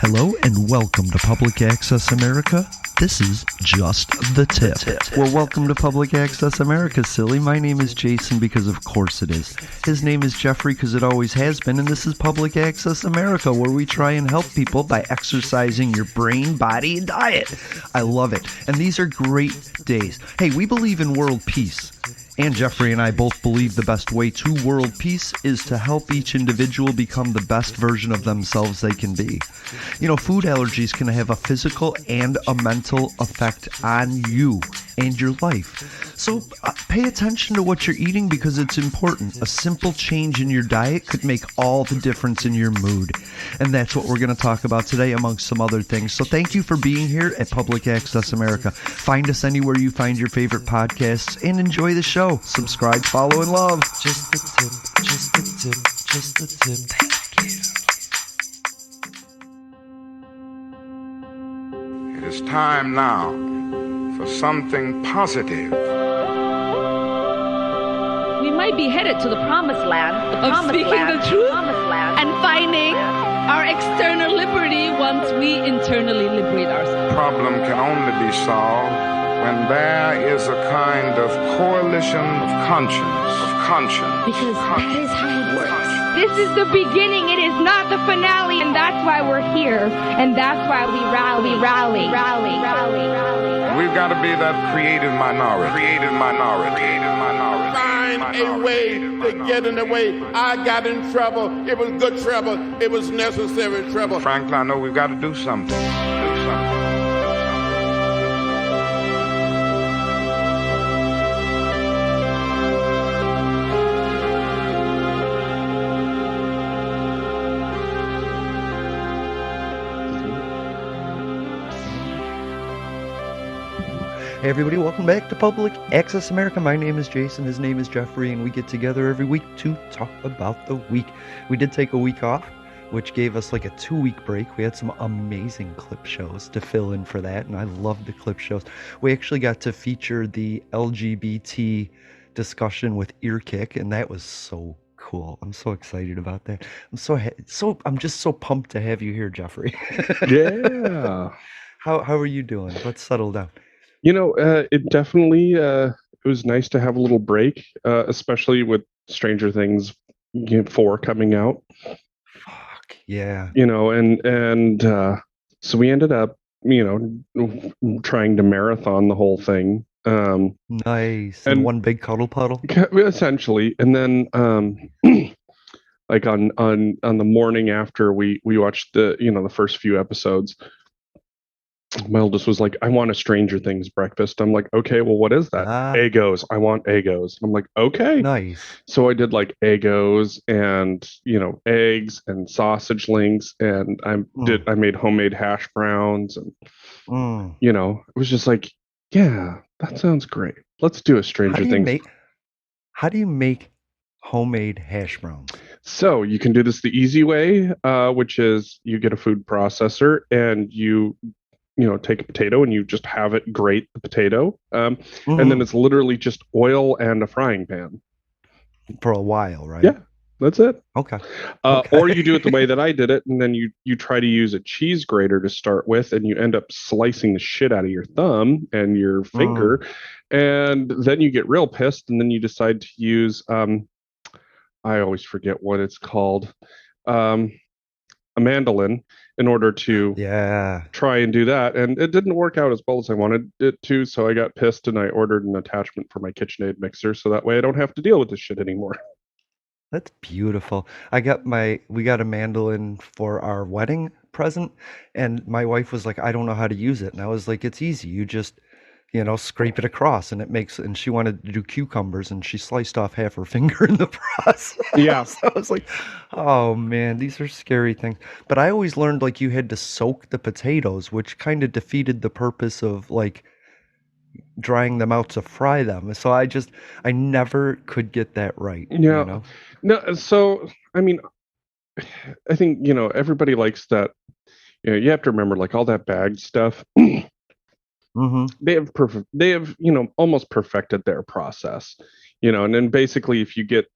Hello and welcome to Public Access America. This is Just the Tip. Well, welcome to Public Access America, silly. My name is Jason because of course it is. His name is Jeffrey because it always has been, and this is Public Access America, where we try and help people by exercising your brain, body, and diet. I love it. And these are great days. Hey, we believe in world peace. And Jeffrey and I both believe the best way to world peace is to help each individual become the best version of themselves they can be. You know, food allergies can have a physical and a mental effect on you and your life. So pay attention to what you're eating because it's important. A simple change in your diet could make all the difference in your mood. And that's what we're going to talk about today, amongst some other things. So thank you for being here at Public Access America. Find us anywhere you find your favorite podcasts and enjoy the show. Subscribe, follow, and love. Just the tip, just the tip, just the tip. Thank you. It is time now for something positive. We might be headed to the promised land, of speaking the truth and finding our external liberty once we internally liberate ourselves. The problem can only be solved when there is a kind of coalition of conscience. Because that is how it works. This is the beginning, it is not the finale, and that's why we're here, and that's why we rally. We've got to be that creative minority. Find a way to get in the way. I got in trouble. It was good trouble. It was necessary trouble. Frankly, I know we've got to do something. Hey everybody, welcome back to Public Access America. My name is Jason, his name is Jeffrey, and we get together every week to talk about the week. We did take a week off, which gave us like a 2-week break. We had some amazing clip shows to fill in for that, and I love the clip shows. We actually got to feature the LGBT discussion with Earkick, and that was so cool. I'm so excited about that. I'm just so pumped to have you here, Jeffrey. Yeah. How are you doing? Let's settle down. You know, it definitely it was nice to have a little break, especially with Stranger Things 4 coming out. Fuck yeah. You know, and so we ended up, trying to marathon the whole thing. Nice. And one big cuddle puddle. Essentially, and then like on the morning after we watched the first few episodes. My oldest was like, I want a Stranger Things breakfast. I'm like, okay, well, what is that? Eggos. I want Eggos. I'm like, okay. Nice. So I did like Eggos and, eggs and sausage links. And I made homemade hash browns. And, it was just like, yeah, that sounds great. Let's do a Stranger Things. How do you make homemade hash browns? So you can do this the easy way, which is you get a food processor and you take a potato and you just have it grate the potato. And then it's literally just oil and a frying pan. For a while, right? Yeah, that's it. Okay. Or you do it the way that I did it, and then you try to use a cheese grater to start with, and you end up slicing the shit out of your thumb and your finger. And then you get real pissed, and then you decide to use, I always forget what it's called, a mandolin, in order to try and do that. And it didn't work out as well as I wanted it to, so I got pissed and I ordered an attachment for my KitchenAid mixer so that way I don't have to deal with this shit anymore. That's beautiful. We got a mandolin for our wedding present, and my wife was like, I don't know how to use it. And I was like, it's easy. You just scrape it across and and she wanted to do cucumbers and she sliced off half her finger in the process. Yeah. So I was like, oh man, these are scary things. But I always learned like you had to soak the potatoes, which kind of defeated the purpose of like drying them out to fry them. So I never could get that right. Yeah. No, so I mean, I think, everybody likes that. You have to remember like all that bagged stuff. They have almost perfected their process, and then basically if you get,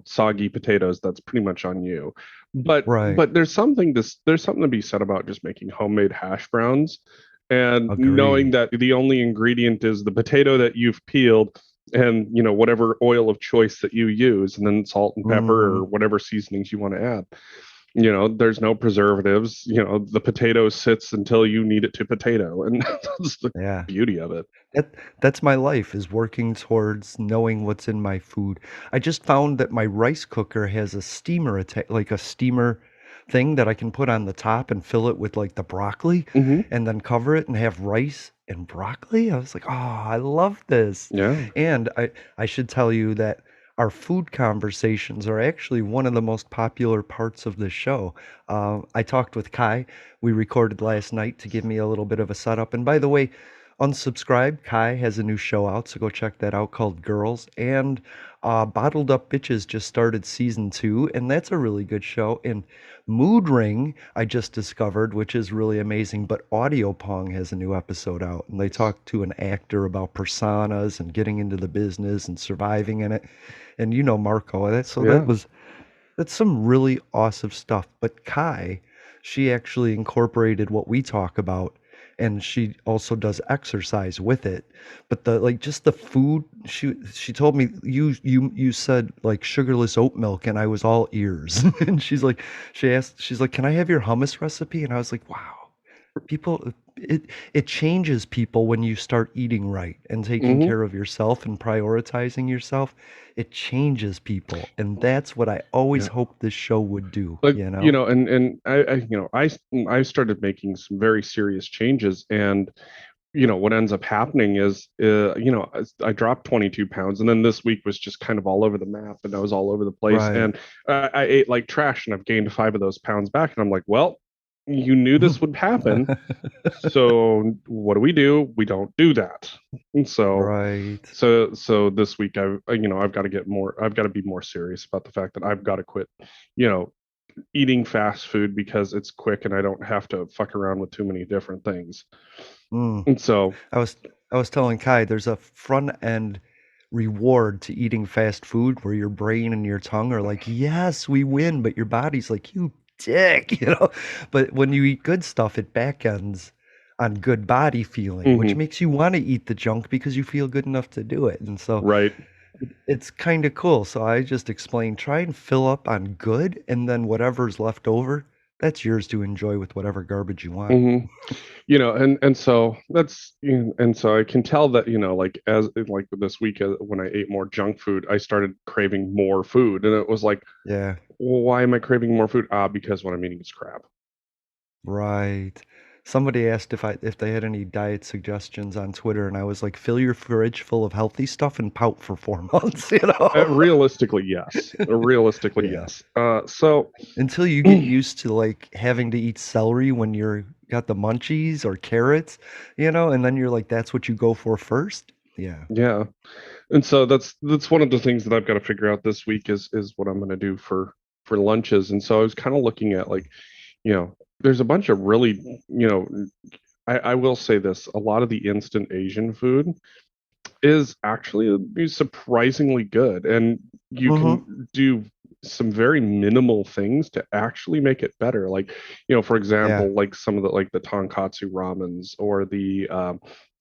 soggy potatoes, that's pretty much on you. But Right. there's something to be said about just making homemade hash browns and knowing Agreed. that the only ingredient is the potato that you've peeled and whatever oil of choice that you use, and then salt and pepper or Hmm. whatever seasonings you want to add. There's no preservatives. The potato sits until you need it to potato, and that's the Yeah. beauty of it. That's my life, is working towards knowing what's in my food. I just found that my rice cooker has a steamer like a steamer thing that I can put on the top and fill it with like the broccoli Hmm. and then cover it and have rice and broccoli. I was like, "Oh, I love this." Yeah. And I should tell you that our food conversations are actually one of the most popular parts of the show. I talked with Kai. We recorded last night to give me a little bit of a setup. And by the way, unsubscribe. Kai has a new show out, so go check that out called Girls. And Bottled Up Bitches just started season 2, and that's a really good show. And Mood Ring, I just discovered, which is really amazing. But Audio Pong has a new episode out, and they talk to an actor about personas and getting into the business and surviving in it. And you know Marco, Yeah. that's some really awesome stuff. But Kai, she actually incorporated what we talk about, and she also does exercise with it. But the like just the food, she told me you said like sugarless oat milk, and I was all ears. And she's like, "Can I have your hummus recipe?" And I was like, "Wow." People, it changes people when you start eating right and taking Hmm. care of yourself and prioritizing yourself. It changes people, and that's what I always Yeah. hoped this show would do, But you know? and I started making some very serious changes, and what ends up happening is I dropped 22 pounds, and then this week was just kind of all over the map, and I was all over the place, Right. and I ate like trash, and I've gained 5 of those pounds back, and I'm like, well, you knew this would happen, so what do? We don't do that. And Right. so this week I've got to get more, I've got to be more serious about the fact that I've got to quit you know eating fast food because it's quick and I don't have to fuck around with too many different things. Mm. And so, I was I was telling Kai there's a front end reward to eating fast food where your brain and your tongue are like, "Yes, we win," but your body's like, "You dick," you know? But when you eat good stuff, it back ends on good body feeling, which mhm, makes you want to eat the junk because you feel good enough to do it. And so right. it's kind of cool. So I just explained, try and fill up on good, and then whatever's left over, that's yours to enjoy with whatever garbage you want. hmm and so and so I can tell that like as like this week when I ate more junk food, I started craving more food, and it was like, Yeah. well, why am I craving more food? Because what I'm eating is crap. Right. Somebody asked if they had any diet suggestions on Twitter, and I was like, "Fill your fridge full of healthy stuff and pout for 4 months," you know? Realistically, yes. Realistically, Yeah. yes. So Until you get used to, like, having to eat celery when you're got the munchies or carrots, you know, and then you're like, that's what you go for first? Yeah. yeah, and so that's one of the things that I've got to figure out this week is what I'm going to do for lunches. And so I was kind of looking at like, there's a bunch of really, I will say this, a lot of the instant Asian food is actually surprisingly good, and you Mhm. can do some very minimal things to actually make it better. Like, for Yeah. example, like some of the tonkatsu ramens or the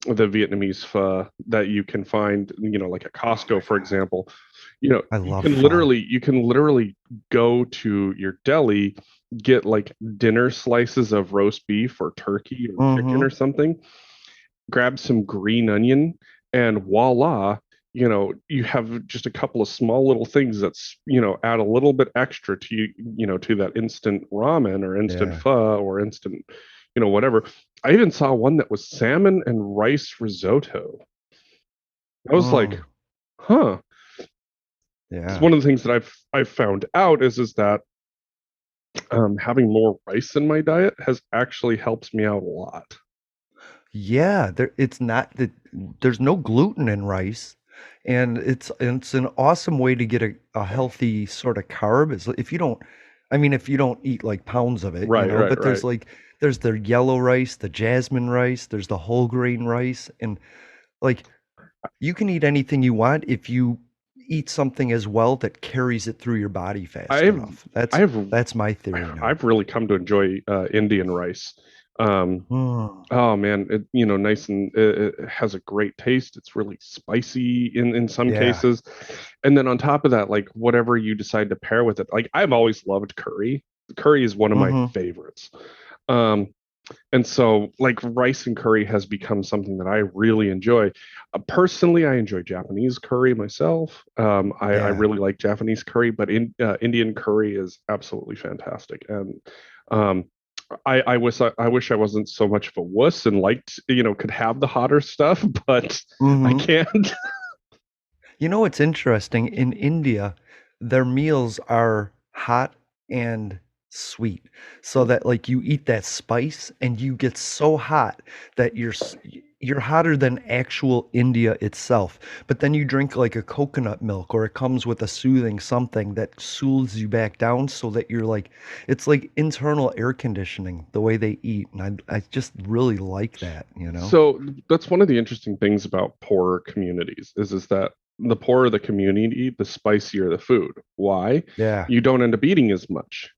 Vietnamese pho that you can find, like at Costco, for example. I You love can pho. literally go to your deli, get like dinner slices of roast beef or turkey or chicken or Mhm. something, grab some green onion, and voila, you have just a couple of small little things that's, add a little bit extra to to that instant ramen or instant Yeah. pho or instant, whatever. I even saw one that was salmon and rice risotto. I was like, Mm. huh. Because Yeah. one of the things that I've found out is that having more rice in my diet has actually helped me out a lot. Yeah, it's not that there's no gluten in rice, and it's an awesome way to get a healthy sort of carb. Is if you don't, I mean, if you don't eat like pounds of it, you Right, know. right, But right. there's the yellow rice, the jasmine rice, there's the whole grain rice, and like you can eat anything you want if you eat something as well that carries it through your body fast I've enough. I've That's my theory now. I've really come to enjoy Indian rice. Mm, Oh man, nice, and it has a great taste. It's really spicy in some yeah. cases. And then on top of that, like whatever you decide to pair with it, like I've always loved curry. Curry is one of my Hmm. favorites. Um, and so like rice and curry has become something that I really enjoy. Personally, I enjoy Japanese curry myself. I Yeah. really like Japanese curry, but Indian curry is absolutely fantastic. And um, I wish I wasn't so much of a wuss and liked, could have the hotter stuff, but I Hmm. can't. You know what's interesting? In India, their meals are hot and sweet. So that like you eat that spice and you get so hot that you're hotter than actual India itself. But then you drink like a coconut milk or it comes with a soothing something that soothes you back down so that you're like it's like internal air conditioning the way they eat. And I just really like that, you know? So that's one of the interesting things about poorer communities is that the poorer the community, the spicier the food. Why? Yeah. You don't end up eating as much.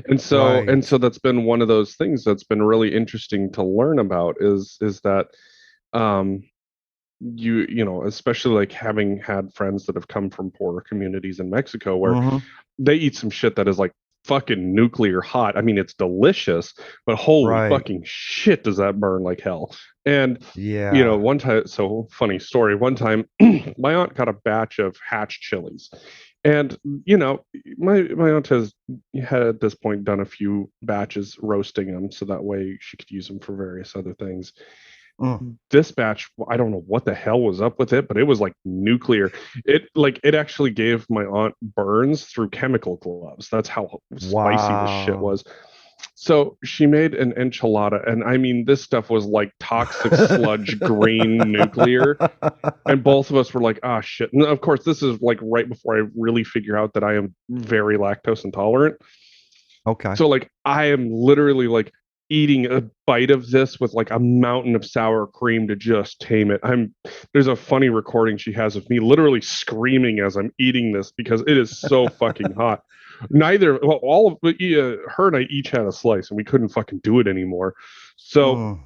And so Right. that's been one of those things that's been really interesting to learn about is that um especially like having had friends that have come from poorer communities in Mexico where Hmm. they eat some shit that is like fucking nuclear hot. I mean, it's delicious, but holy Right. fucking shit, does that burn like hell. And Yeah. one time, so funny story, one time my aunt got a batch of hatch chilies. And my aunt had at this point done a few batches roasting them so that way she could use them for various other things. Mm. This batch, I don't know what the hell was up with it, but it was like nuclear. It actually gave my aunt burns through chemical gloves. That's how spicy this shit Wow. was. So she made an enchilada, and I mean, this stuff was like toxic sludge green nuclear. And both of us were like, ah, shit. And of course, this is like right before I really figure out that I am very lactose intolerant. Okay. So like I am literally like eating a bite of this with like a mountain of sour cream to just tame it. There's a funny recording she has of me literally screaming as I'm eating this because it is so fucking hot. All of her and I each had a slice and we couldn't fucking do it anymore. So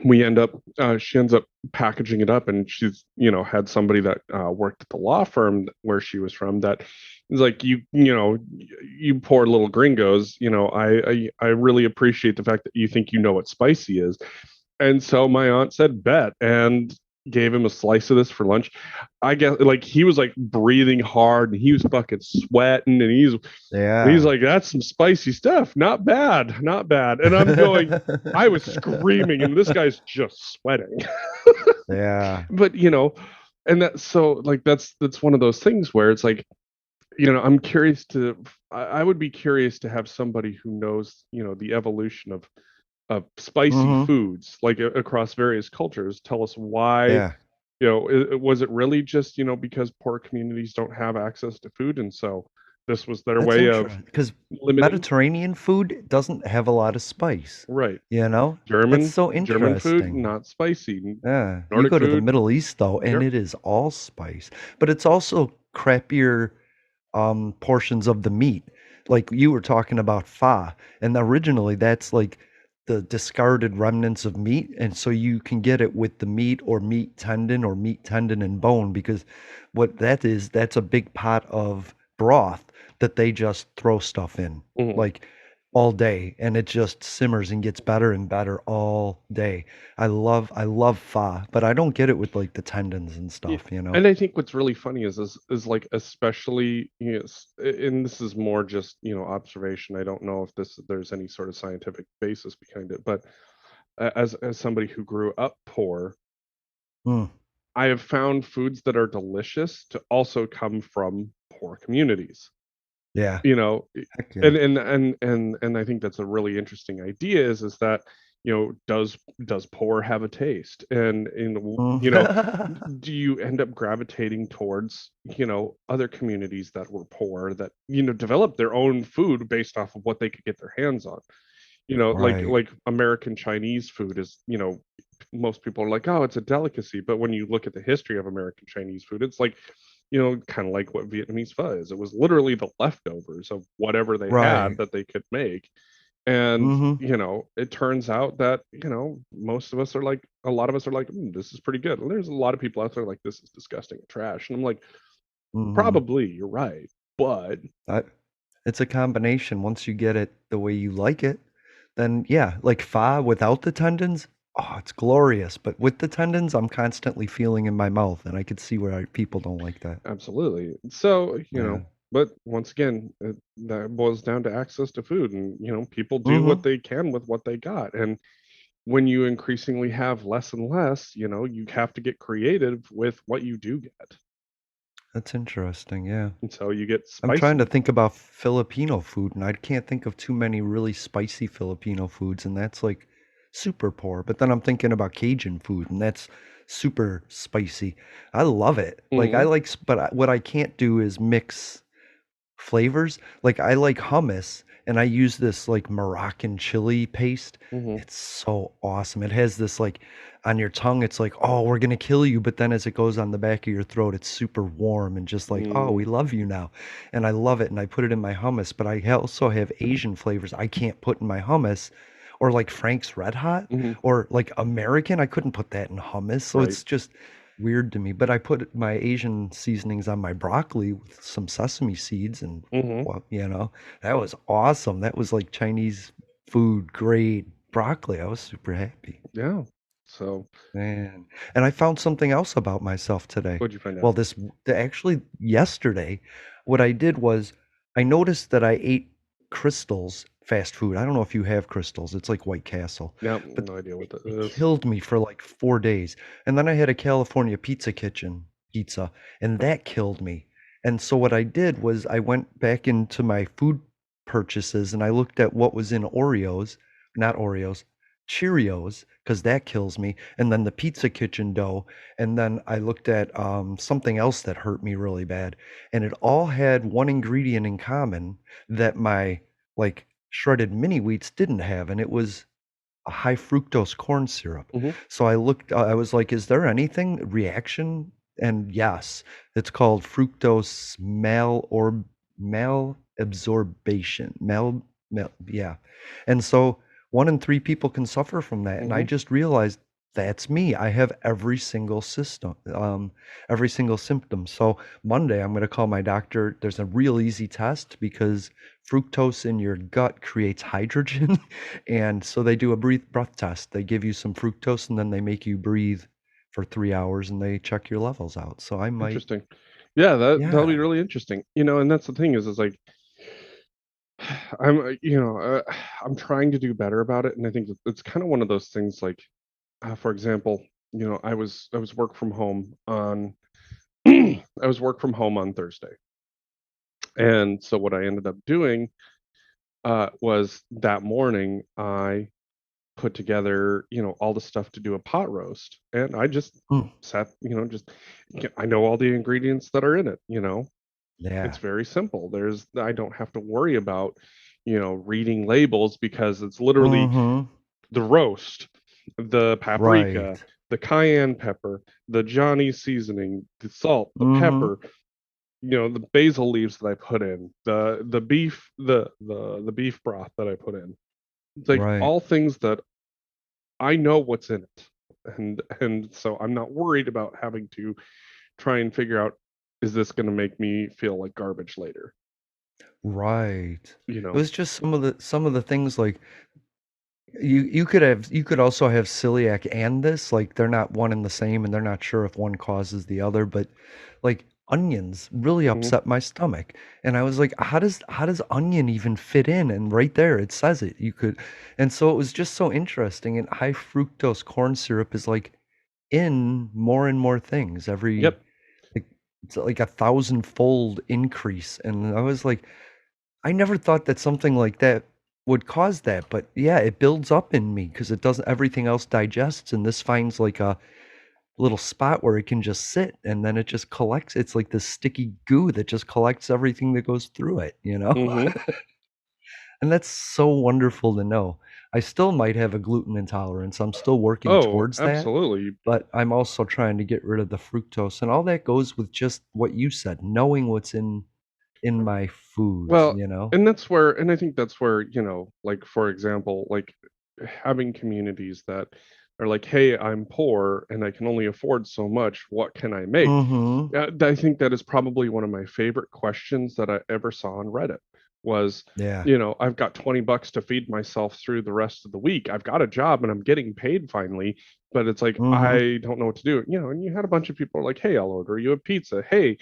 Mm. she ends up packaging it up, and she's had somebody that worked at the law firm where she was from that is like, you poor little gringos, I really appreciate the fact that you think you know what spicy is. And so my aunt said bet and gave him a slice of this for lunch. I guess like he was like breathing hard and he was fucking sweating, and he's Yeah. like, that's some spicy stuff. Not bad, not bad. And I'm going, I was screaming, and this guy's just sweating. Yeah. But and that's one of those things where it's like, I'm curious I would be curious to have somebody who knows, the evolution of spicy Hmm. foods like across various cultures tell us why. Yeah. Was it really just because poor communities don't have access to food, and so this was their That's way of interesting because limiting? Mediterranean food doesn't have a lot of spice, Right. you know? That's German so German food, interesting. not spicy. Yeah. You Nordic go to the food, Middle East though, and yep. it is all spice, but it's also crappier portions of the meat. Like you were talking about pho, and originally that's like the discarded remnants of meat, and so you can get it with the meat or meat tendon and bone because what that is, that's a big pot of broth that they just throw stuff in Mhm. like all day and it just simmers and gets better and better all day. I love pho, but I don't get it with like the tendons and Yeah. stuff, you know? And I think what's really funny is like, especially, and this is more just observation. I don't know if there's any sort of scientific basis behind it, but as somebody who grew up poor, Mm, I have found foods that are delicious to also come from poor communities. yeah. you know Heck yeah. and I think that's a really interesting idea is that does poor have a taste, and Mm. do you end up gravitating towards other communities that were poor that develop their own food based off of what they could get their hands on. Right. Like American Chinese food is, most people are like, oh, it's a delicacy, but when you look at the history of American Chinese food, it's like kind of like what Vietnamese pho is. It was literally the leftovers of whatever they had Right. that they could make. And, Mm-hmm. it turns out that, a lot of us are like, this is pretty good. And there's a lot of people out there like, this is disgusting and trash. And I'm like, Mm-hmm. probably you're right. But It's a combination. Once you get it the way you like it, then yeah, like pho without the tendons, oh, it's glorious. But with the tendons, I'm constantly feeling in my mouth, and I could see where people don't like that. absolutely. So, Yeah. but once again, that boils down to access to food. And, people do what Mm-hmm. they can with what they got. And when you increasingly have less and less, you have to get creative with what you do get. That's interesting. Yeah. And so you get I'm trying to spicy. think about Filipino food, and I can't think of too many really spicy Filipino foods, and that's like super poor. But then I'm thinking about Cajun food, and that's super spicy. I love it. Like I Hmm. like, what I can't do is mix flavors. Like I like hummus and I use this like Moroccan chili paste. Hmm. It's so awesome. It has this like on your tongue, it's like, oh, we're gonna kill you. But then as it goes on the back of your throat, it's super warm and just like, oh, we Mm, love you now. And I love it. And I put it in my hummus, but I also have Asian flavors I can't put in my hummus. Or like Frank's Red Hot hmm. or like American. I couldn't put that in hummus. So Right. it's just weird to me. But I put my Asian seasonings on my broccoli with some sesame seeds and Hmm. well, that was awesome. That was like Chinese food grade broccoli. I was super happy. Yeah. So Man. And I found something else about myself today. what'd you find out? Well, actually yesterday, what I did was I noticed that I ate Crystals fast food. I don't know if you have Crystals. It's like White Castle, Yeah, but no idea what that it is. killed me for like 4 days. And then I had a California Pizza Kitchen pizza, and that killed me. And so what I did was I went back into my food purchases and I looked at what was in Oreos, not Oreos, Cheerios, because that kills me, and then the Pizza Kitchen dough. And then I looked at something else that hurt me really bad. And it all had one ingredient in common that my like shredded mini wheats didn't have, and it was a high fructose corn syrup. Hmm. So I looked, I was like, is there anything reaction? And yes, it's called fructose malabsorption. Yeah. And so 1 in 3 people can suffer from that. And I Hmm. just realized that's me. I have every single symptom. So Monday, I'm going to call my doctor. There's a real easy test because fructose in your gut creates hydrogen. And so they do a breath test. They give you some fructose and then they make you breathe for 3 hours and they check your levels out. So I might, Interesting. Yeah, that'll be yeah. really interesting. And that's the thing is like I'm I'm trying to do better about it, and I think it's kind of one of those things like, for example, I was work from home on I was work from home on Thursday, and so what I ended up doing was that morning I put together, all the stuff to do a pot roast. And I just Mm, sat, I know all the ingredients that are in it, It's yeah. very simple. I don't have to worry about, reading labels because it's literally Mm-hmm. the roast, the paprika, Right. the cayenne pepper, the Johnny seasoning, the salt, the Mm-hmm. pepper, the basil leaves that I put in, the beef, the beef broth that I put in. It's like Right. all things that I know what's in it. And so I'm not worried about having to try and figure out, is this going to make me feel like garbage later? Right. You It know? was just some of the things like you could also have celiac and this, like they're not one and the same and they're not sure if one causes the other, but like onions really Hmm. upset my stomach. And I was like, how does onion even fit in? And right there it says it. You could and so it was just so interesting. And high fructose corn syrup is like in more and more things every Yep. like it's like 1,000-fold increase. And I was like, I never thought that something like that would cause that, but yeah, it builds up in me because it doesn't everything else digests, and this finds like a little spot where it can just sit and then it just collects. It's like this sticky goo that just collects everything that goes through it, you know? Hmm. And that's so wonderful to know. I still might have a gluten intolerance. I'm still working Oh, towards that, absolutely. but I'm also trying to get rid of the fructose, and all that goes with just what you said, knowing what's in my foods, Well, you know? and that's where, and I think that's where, like for example, like having communities that are like, hey, I'm poor and I can only afford so much. What can I make? Mhm. I think that is probably one of my favorite questions that I ever saw on Reddit was, Yeah. I've got $20 to feed myself through the rest of the week. I've got a job and I'm getting paid finally, but it's like, Mhm. I don't know what to do. And you had a bunch of people like, hey, I'll order you a pizza. Hey,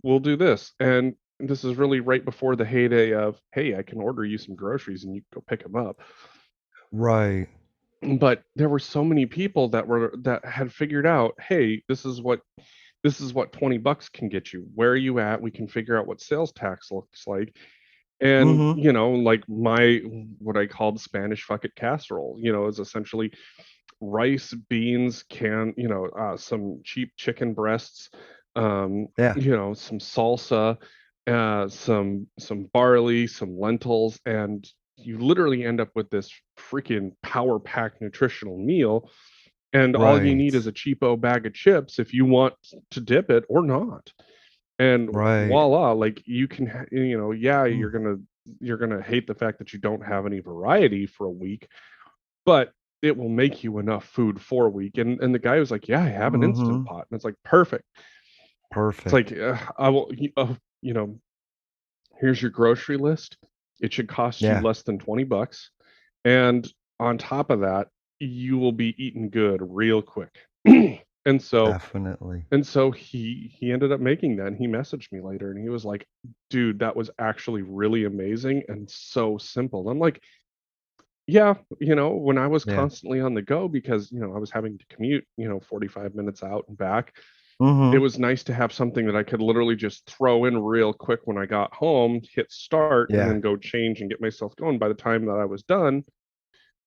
we'll do this. And this is really right before the heyday of, hey, I can order you some groceries and you can go pick them up. Right. But there were so many people that had figured out, hey, this is what $20 can get you. Where are you at? We can figure out what sales tax looks like. And, Mhm. like my what I called Spanish fuck it casserole, is essentially rice, beans, some cheap chicken breasts, Yeah. some salsa, some barley, some lentils, and you literally end up with this freaking power pack nutritional meal. And all you need Right. is a cheapo bag of chips if you want to dip it or not. And Right. voila, like you can, yeah, Mm. you're gonna hate the fact that you don't have any variety for a week, but it will make you enough food for a week. And the guy was like, yeah, I have an instant Mhm. pot, and it's like perfect. It's like Perfect. I will, you know, here's your grocery list. It should cost you Yeah. less than $20, and on top of that, you will be eating good real quick. and so Definitely. and so he ended up making that, and he messaged me later and he was like, dude, that was actually really amazing and so simple. And I'm like, yeah, when I was Yeah. constantly on the go because, I was having to commute, 45 minutes out and back, it Mhm. was nice to have something that I could literally just throw in real quick when I got home, hit start, and Yeah. then go change and get myself going. By the time that I was done,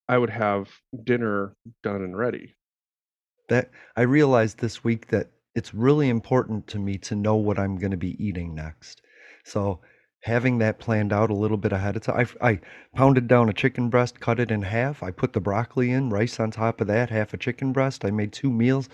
I would have dinner done and ready. That I realized this week that it's really important to me to know what I'm gonna be eating next. So, having that planned out a little bit ahead of time, I pounded down a chicken breast, cut it in half, I put the broccoli in, rice on top of that, half a chicken breast, I made 2 meals.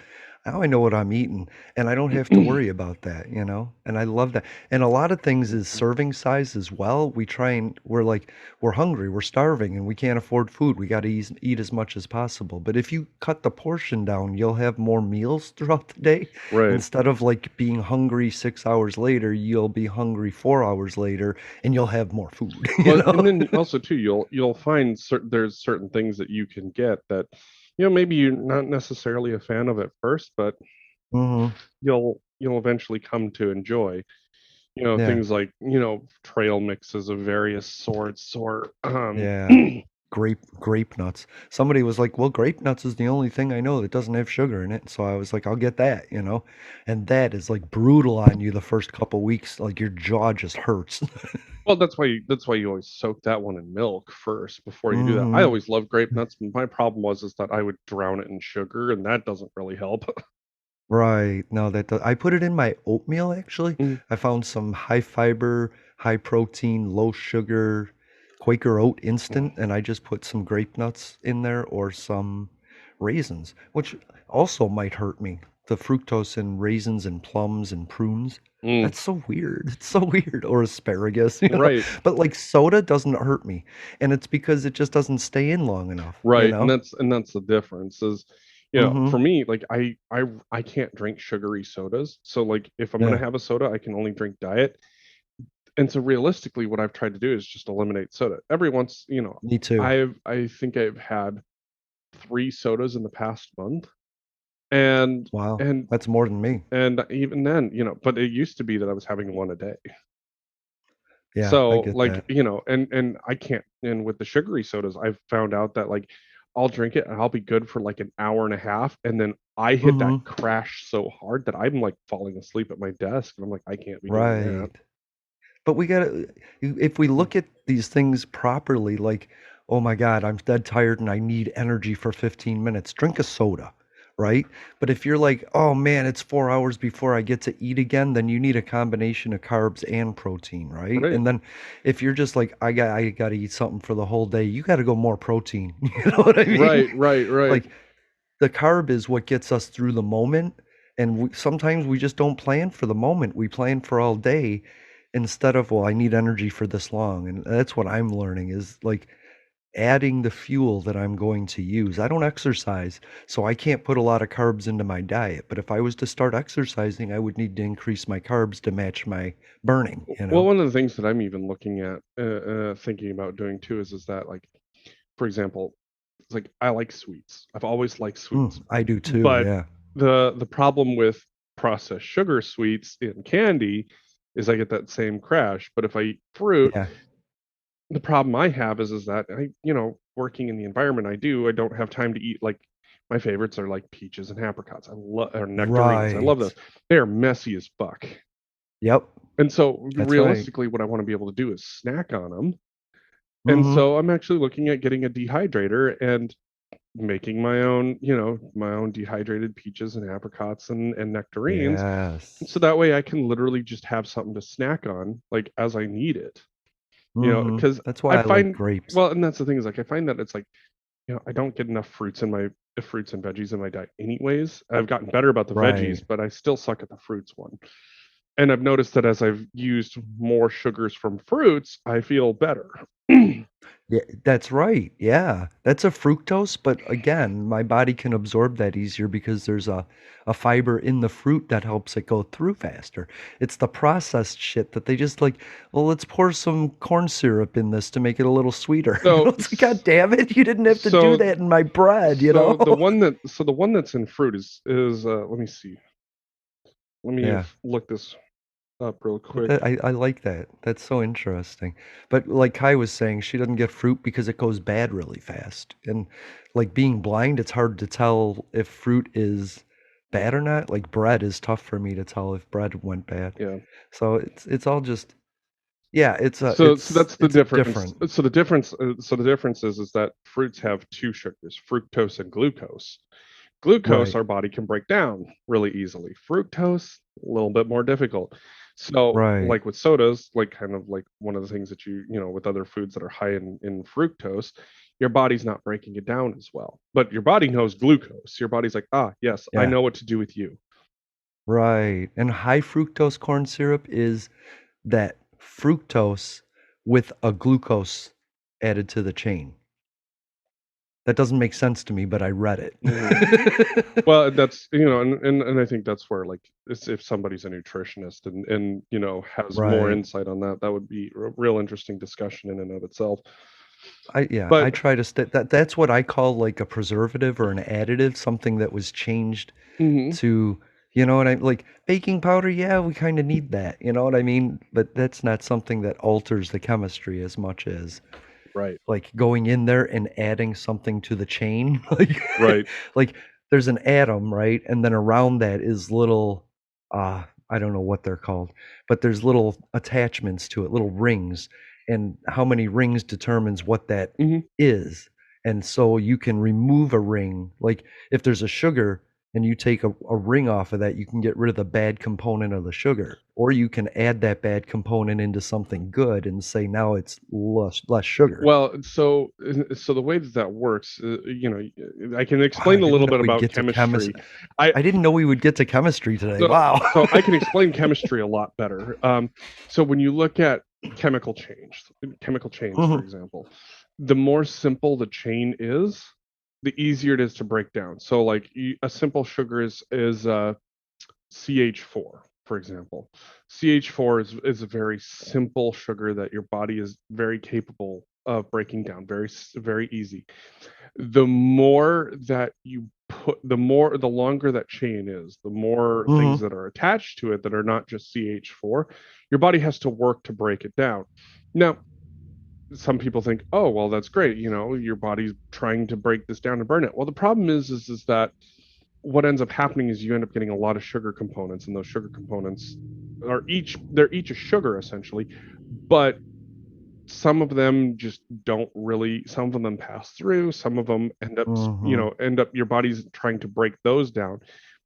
Now I know what I'm eating, and I don't have to worry about that, you know? And I love that. And a lot of things is serving size as well. We're like, we're hungry, we're starving, and we can't afford food. We got to eat as much as possible. But if you cut the portion down, you'll have more meals throughout the day. Right. Instead of like being hungry 6 hours later, you'll be hungry 4 hours later, and you'll have more food. You Well, and know? then also too, you'll find there's certain things that you can get that, maybe you're not necessarily a fan of at first, but Hmm. you'll eventually come to enjoy. Yeah, Things like, trail mixes of various sorts or yeah. Grape nuts. Somebody was like, "Well, grape nuts is the only thing I know that doesn't have sugar in it." So I was like, "I'll get that," you know? And that is like brutal on you the first couple weeks, like your jaw just hurts. well, that's why you always soak that one in milk first before you do that. I Hmm. always loved grape nuts. My problem was is that I would drown it in sugar, and that doesn't really help. Right. No, I put it in my oatmeal actually. Mm, I found some high fiber, high protein, low sugar Quaker oat instant, and I just put some grape nuts in there or some raisins, which also might hurt me. The fructose in raisins and plums and prunes. mm, That's so weird. It's so weird. Or asparagus, you know. right. But like soda doesn't hurt me. And it's because it just doesn't stay in long enough, you Right, and know? that's the difference is, Mm-hmm. for me, like I can't drink sugary sodas. So like if I'm gonna Yeah. have a soda, I can only drink diet. And so realistically, what I've tried to do is just eliminate soda. Every once, Me too. I think I've had 3 sodas in the past month, and Wow. and That's more than me. and even then, but it used to be that I was having one a day. Yeah, I So, get like, that. and I can't, and with the sugary sodas, I've found out that, like, I'll drink it and I'll be good for, like, an hour and a half, and then I hit that Mhm. crash so hard that I'm, like, falling asleep at my desk, and I'm like, "I can't be doing that." Right. But we gotta if we Mm, look at these things properly, like, "Oh my god, I'm dead tired and I need energy for 15 minutes." Drink a soda, right? But if you're like, oh man, it's 4 hours before I get to eat again, then you need a combination of carbs and protein, right? Right. And then if you're just like, I got to eat something for the whole day, you got to go more protein. You know what I mean? Right. Like the carb is what gets us through the moment, and sometimes we just don't plan for the moment. We plan for all day instead of, well, I need energy for this long. And that's what I'm learning is like adding the fuel that I'm going to use. I don't exercise, so I can't put a lot of carbs into my diet. But if I was to start exercising, I would need to increase my carbs to match my burning, you Well, know? one of the things that I'm even looking at, thinking about doing too, is that, like, for example, it's like I like sweets. I've always liked sweets, I do too, but yeah. the problem with processed sugar sweets in candy is I get that same crash. But if I eat fruit, Yeah. the problem I have is that working in the environment I do, I don't have time to eat. Like, my favorites are like peaches and apricots. I love, or nectarines. I love those. Right. They are messy as fuck. Yep. And so That's right. realistically, what I want to be able to do is snack on them. And Mm-hmm. so I'm actually looking at getting a dehydrator and making my own dehydrated peaches and apricots and nectarines. Yes. So that way I can literally just have something to snack on, like, as I need it. Mm-hmm. Because That's I why I like find, grapes. well, and that's the thing, is like I find that it's like, I don't get enough fruits and veggies in my diet anyways. I've gotten better about the veggies, Right. but I still suck at the fruits one. And I've noticed that as I've used more sugars from fruits, I feel better. Yeah, that's right. Yeah. That's a fructose, but again, my body can absorb that easier because there's a fiber in the fruit that helps it go through faster. It's the processed shit that they just like, well, let's pour some corn syrup in this to make it a little sweeter. You know, So, it's like, God damn it, you didn't have to do so, that in my bread, you so know? the one that's in fruit is let me see. Let me Yeah. look this up real But quick. I like that. That's so interesting. But like Kai was saying, she doesn't get fruit because it goes bad really fast. And like being blind, it's hard to tell if fruit is bad or not. Like bread is tough for me to tell if bread went bad. Yeah. So it's all just yeah, So that's the it's difference. different. So the difference is that fruits have two sugars, fructose and glucose. Glucose, Right. our body can break down really easily. Fructose, a little bit more difficult. So, Right. like with sodas, like kind of like one of the things that with other foods that are high in fructose, your body's not breaking it down as well. But your body knows glucose. Your body's like, ah, yes, I Yeah. know what to do with you. Right. And high fructose corn syrup is that fructose with a glucose added to the chain. That doesn't make sense to me, but I read it. Well, that's and I think that's where, like, if somebody's a nutritionist and has more Right. insight on that, that would be a real interesting discussion in and of itself. I But try to that's what I call like a preservative or an additive, something that was changed mhm, to, you know what I like baking powder, yeah, we kind of need that, you know what I mean? But that's not something that alters the chemistry as much as right, like going in there and adding something to the chain. Like right, like there's an atom, right? And then around that is little I don't know what they're called, but there's little attachments to it, little rings, and how many rings determines what that mhm. is. And so you can remove a ring. Like if there's a sugar and you take a ring off of that, you can get rid of the bad component of the sugar. Or you can add that bad component into something good and say now it's less sugar. Well, so the way that works, I can Wow, explain I a didn't little know bit we'd about get to chemistry. chemistry. I I didn't know we would get to chemistry today. so Wow. so I can explain chemistry a lot better. So when you look at chemical chains, for Mhm. example, the more simple the chain is, the easier it is to break down. So, like, a simple sugar is CH4, for example. CH4 is a very simple sugar that your body is very capable of breaking down, very easy. The more that you put, the longer that chain is, the more things Mhm. that are attached to it that are not just CH4, your body has to work to break it down. Now, some people think, oh, well, that's great. Your body's trying to break this down and burn it. Well, the problem is that what ends up happening is you end up getting a lot of sugar components, and those sugar components they're each a sugar essentially, but some of them just don't really, some of them pass through, some of them end up, your body's trying to break those down.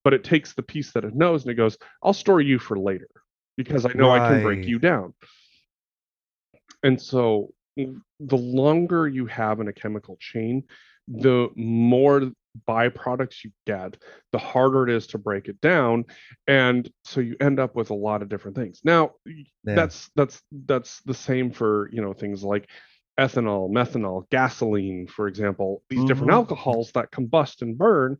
But it takes the piece that it knows and it goes, I'll store you for later because I know I can break you down. And so the longer you have in a chemical chain, the more byproducts you get, the harder it is to break it down. And so you end up with a lot of different things. Now, that's the same for, things like ethanol, methanol, gasoline, for example, these different alcohols that combust and burn.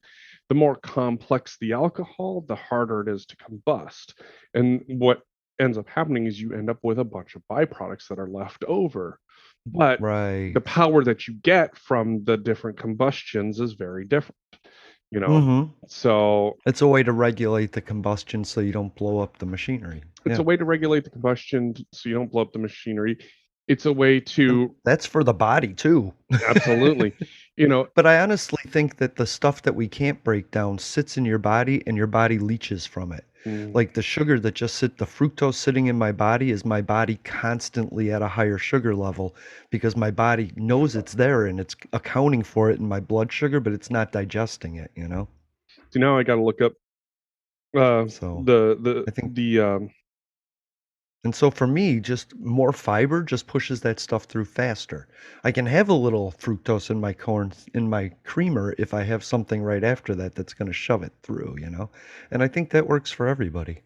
The more complex the alcohol, the harder it is to combust. And what ends up happening is you end up with a bunch of byproducts that are left over. But the power that you get from the different combustions is very different, So it's a way to regulate the combustion so you don't blow up the machinery. It's a way to regulate the combustion so you don't blow up the machinery. It's a way to... That's for the body too. Absolutely. But I honestly think that the stuff that we can't break down sits in your body and your body leaches from it. Like the sugar that the fructose sitting in my body is my body constantly at a higher sugar level because my body knows it's there and it's accounting for it in my blood sugar, but it's not digesting it, So now I got to look up and so for me, just more fiber just pushes that stuff through faster. I can have a little fructose in my creamer if I have something right after that that's going to shove it through, And I think that works for everybody.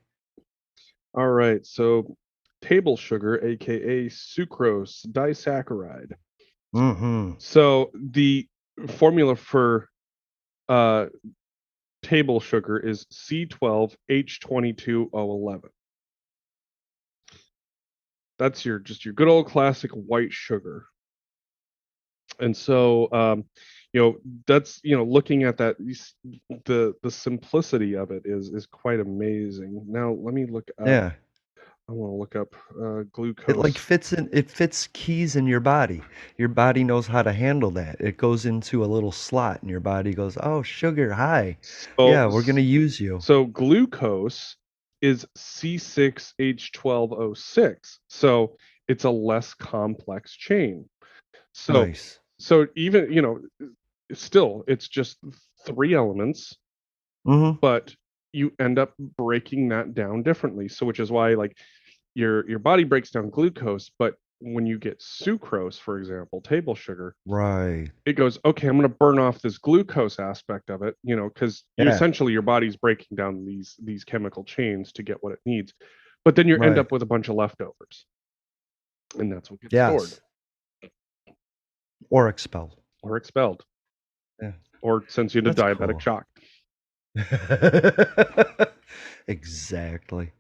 All right. So table sugar, aka sucrose disaccharide. So the formula for table sugar is C12H22O11. That's your good old classic white sugar. And so, that's, looking at that, the simplicity of it is quite amazing. Now, let me look up. Yeah. I want to look up glucose. It fits keys in your body. Your body knows how to handle that. It goes into a little slot and your body goes, oh, sugar, hi. Yeah, we're going to use you. So glucose is C6H12O6. So it's a less complex chain. So, nice. So even, still, it's just 3 elements, but you end up breaking that down differently. So which is why like your body breaks down glucose, but when you get sucrose, for example, table sugar, it goes, okay, I'm going to burn off this glucose aspect of it, because essentially your body's breaking down these chemical chains to get what it needs, but then you end up with a bunch of leftovers, and that's what gets stored or expelled, or sends you to diabetic shock. Exactly.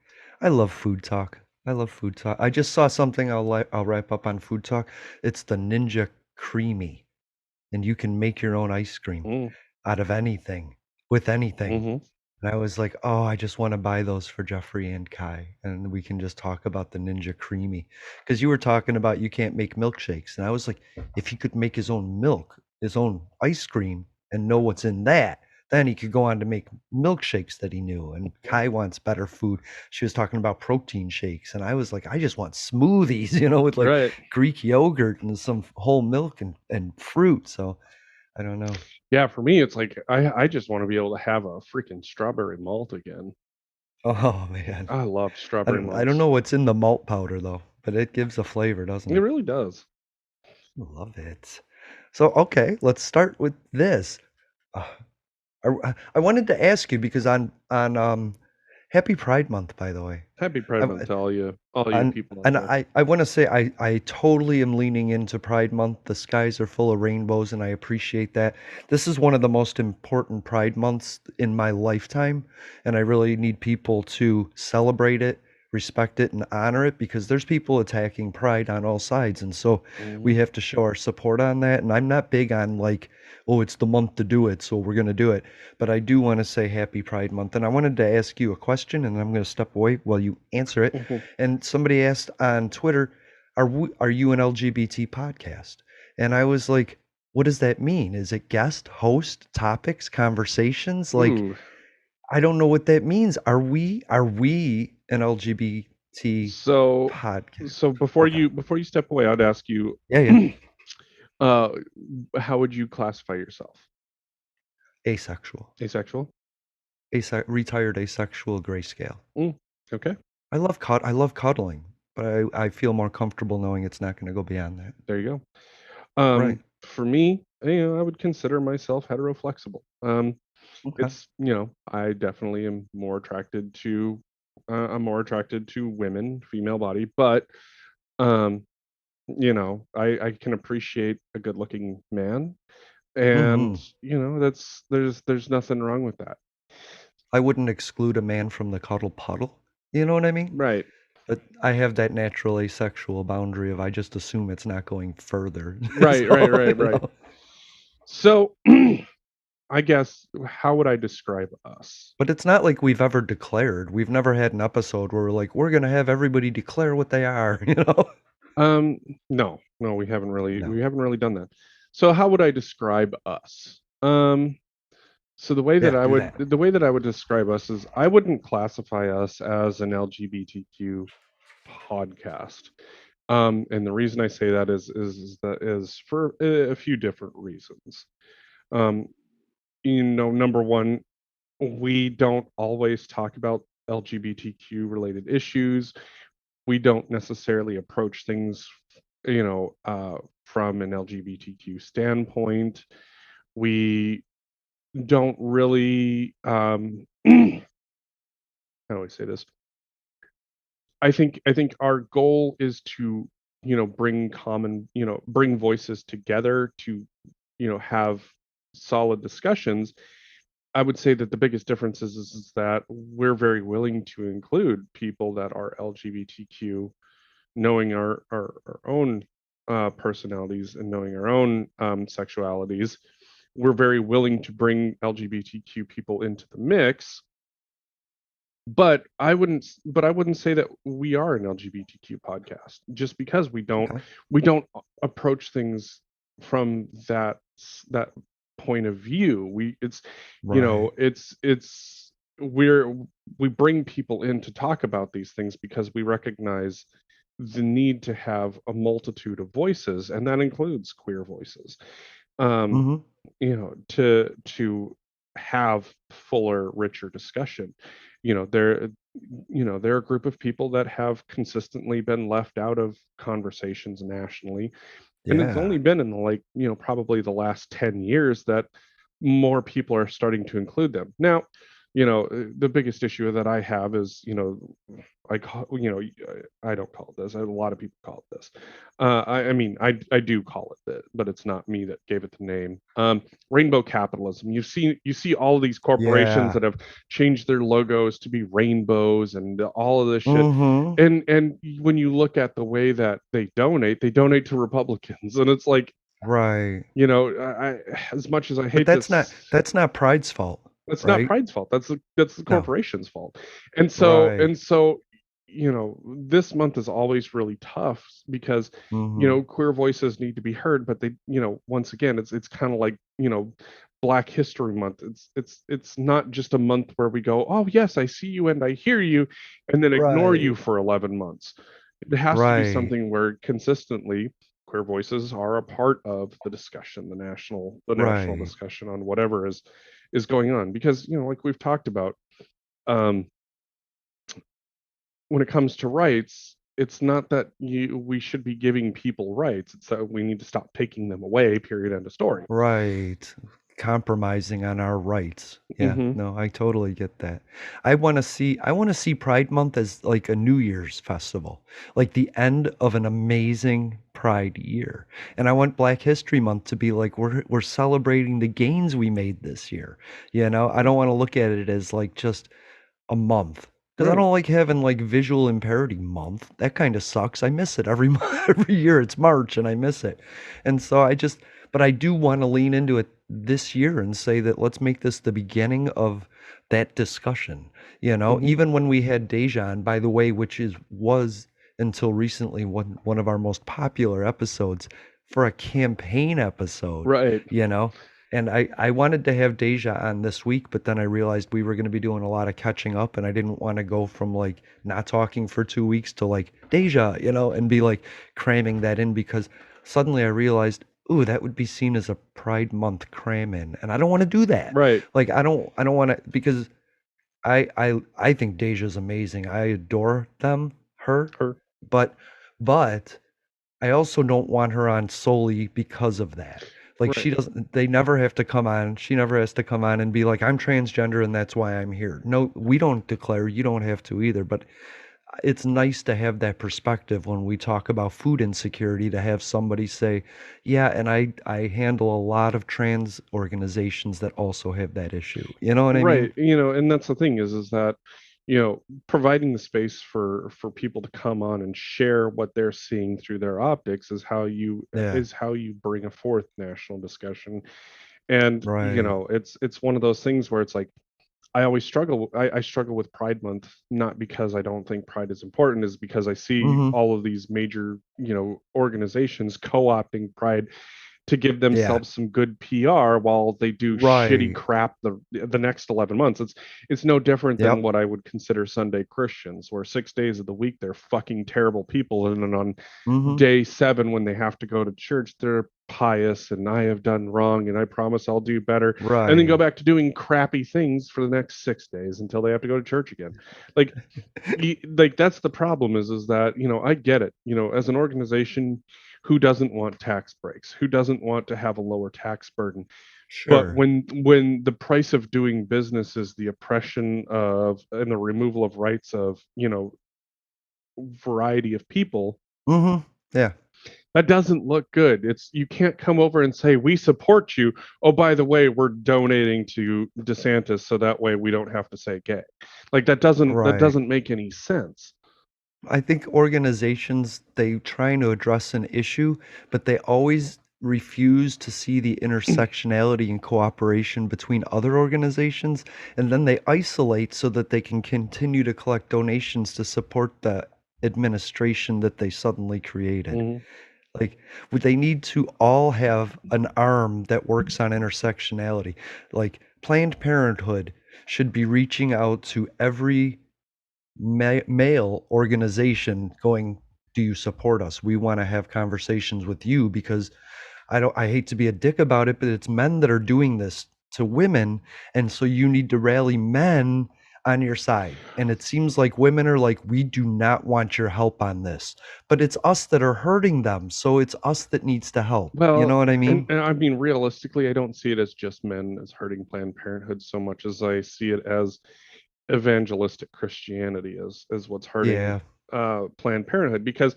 I love food talk. I just saw something I'll wrap up on food talk. It's the Ninja Creamy, and you can make your own ice cream out of anything with anything. And I was like, oh, I just want to buy those for Jeffrey and Kai, and we can just talk about the Ninja Creamy, because you were talking about you can't make milkshakes, and I was like, if he could make his own milk, his own ice cream, and know what's in that, then he could go on to make milkshakes that he knew. And Kai wants better food. She was talking about protein shakes. And I was like, I just want smoothies, with like Greek yogurt and some whole milk and fruit. So I don't know. Yeah, for me, it's like, I just want to be able to have a freaking strawberry malt again. Oh, man. I love strawberry malt. I don't know what's in the malt powder, though, but it gives a flavor, doesn't it? It really does. I love it. So, okay, let's start with this. I wanted to ask you because on Happy Pride Month, by the way. Happy Pride Month to all you people. And I want to say I totally am leaning into Pride Month. The skies are full of rainbows, and I appreciate that. This is one of the most important Pride Months in my lifetime, and I really need people to celebrate it, respect it, and honor it, because there's people attacking Pride on all sides, and so we have to show our support on that. And I'm not big on like, oh, it's the month to do it, so we're going to do it. But I do want to say Happy Pride Month. And I wanted to ask you a question, and I'm going to step away while you answer it. And somebody asked on Twitter, are you an LGBT podcast? And I was like, what does that mean? Is it guest, host, topics, conversations? Like, I don't know what that means. Are we an LGBT So Podcast. so before Okay. you step away, I'd ask you, Yeah. uh, how would you classify yourself? Asexual. Asexual? Retired asexual grayscale. Okay, I love cuddling, but I feel more comfortable knowing it's not going to go beyond that. there you go. Right. For me, I would consider myself heteroflexible. Okay. It's, I definitely am more attracted to I'm more attracted to women, female body, but um, I can appreciate a good-looking man, and Mm-hmm. there's nothing wrong with that. I wouldn't exclude a man from the cuddle puddle. You know what I mean? Right. But I have that natural asexual boundary of I just assume it's not going further. Right, So, right. you know. So, I guess, how would I describe us? But it's not like we've ever declared. We've never had an episode where we're like, we're going to have everybody declare what they are, you know? No, we haven't really No. done that. So how would I describe us? So the way that Yeah, do that. the way that I would describe us is I wouldn't classify us as an LGBTQ podcast. And the reason I say that is for a few different reasons. Um, number one, we don't always talk about LGBTQ related issues. We don't necessarily approach things, from an LGBTQ standpoint. We don't really, how do I say this? I think our goal is to, bring voices together to, have solid discussions. I would say that the biggest difference is that we're very willing to include people that are LGBTQ, knowing our own personalities and knowing our own sexualities. We're very willing to bring LGBTQ people into the mix, but I wouldn't say that we are an LGBTQ podcast just because Okay. we don't approach things from that point of view. Right. It's we bring people in to talk about these things because we recognize the need to have a multitude of voices, and that includes queer voices. Um, Mm-hmm. to have fuller, richer discussion. They're they're a group of people that have consistently been left out of conversations nationally, and it's Yeah. only been in probably the last 10 years that more people are starting to include them. Now, the biggest issue that I have is, I don't call it this. A lot of people call it this. I do call it that, but it's not me that gave it the name. Rainbow capitalism. You see all of these corporations Yeah. that have changed their logos to be rainbows and all of this shit. Mm-hmm. And when you look at the way that they donate to Republicans, and it's like, Right. as much as I But hate this, that's not Pride's fault, that's not right? Pride's fault. That's the No. corporation's fault. And so Right. this month is always really tough because Mm-hmm. queer voices need to be heard, but they, once again, it's kind of like, Black History Month. It's not just a month where we go, oh yes, I see you and I hear you, and then ignore you Right. for 11 months. It has to be Right. something where consistently queer voices are a part of the discussion, the national Right. discussion on whatever is going on. Because, like we've talked about, um, when it comes to rights, it's not that we should be giving people rights. It's that we need to stop taking them away, period, end of story. Right. Compromising on our rights. Yeah, Hmm. no, I totally get that. I want to see Pride Month as like a New Year's festival, like the end of an amazing Pride year. And I want Black History Month to be like we're celebrating the gains we made this year. I don't want to look at it as like just a month. Because I Right. don't like having like visual impairity month. That kind of sucks. I miss it every month, every year. It's March and I miss it. And so but I do want to lean into it this year and say that let's make this the beginning of that discussion. Hmm. Even when we had Dejan, by the way, was until recently one of our most popular episodes for a campaign episode, Right. you know. And I wanted to have Deja on this week, but then I realized we were going to be doing a lot of catching up, and I didn't want to go from like not talking for 2 weeks to like Deja, and be like cramming that in, because suddenly I realized, ooh, that would be seen as a Pride Month cram in, and I don't want to do that. Right. Like I don't want to, because I think Deja's amazing. I adore her, Her. but I also don't want her on solely because of that. Like she Right. doesn't, they never have to come on. She never has to come on and be like, I'm transgender and that's why I'm here. No, we don't declare, you don't have to either. But it's nice to have that perspective when we talk about food insecurity, to have somebody say, yeah, and I handle a lot of trans organizations that also have that issue. You know what I mean? Right. And that's the thing is that, providing the space for people to come on and share what they're seeing through their optics Yeah, is how you bring a forth national discussion. And, right. it's one of those things where it's like, I struggle with Pride Month, not because I don't think Pride is important, is because I see Mm-hmm. all of these major, organizations co-opting Pride to give Yeah, themselves some good PR while they do shitty right. crap the next 11 months. It's no different than Yep. what I would consider Sunday Christians, where 6 days of the week they're fucking terrible people, and then on Mm-hmm. day 7 when they have to go to church, they're pious and I have done wrong and I promise I'll do better, and then go Right. back to doing crappy things for the next 6 days until they have to go to church again. Like, like that's the problem is that, I get it, as an organization, who doesn't want tax breaks, who doesn't want to have a lower tax burden? But Sure. when the price of doing business is the oppression of and the removal of rights of, variety of people, Mm-hmm. Yeah. that doesn't look good. It's You can't come over and say we support you. Oh, by the way, we're donating to DeSantis so that way we don't have to say gay. Like that Right. doesn't make any sense. I think organizations, they trying to address an issue, but they always refuse to see the intersectionality and cooperation between other organizations, and then they isolate so that they can continue to collect donations to support the administration that they suddenly created. Mhm. Like, they need to all have an arm that works on intersectionality. Like, Planned Parenthood should be reaching out to every male organization going, do you support us? We want to have conversations with you, because I hate to be a dick about it, but it's men that are doing this to women, and so you need to rally men on your side. And it seems like women are like, we do not want your help on this, but it's us that are hurting them, so it's us that needs to help. You know Well, what I and, mean? and I mean, realistically, I don't see it as just men as hurting Planned Parenthood so much as I see it as evangelistic Christianity is what's hurting Yeah. Planned Parenthood, because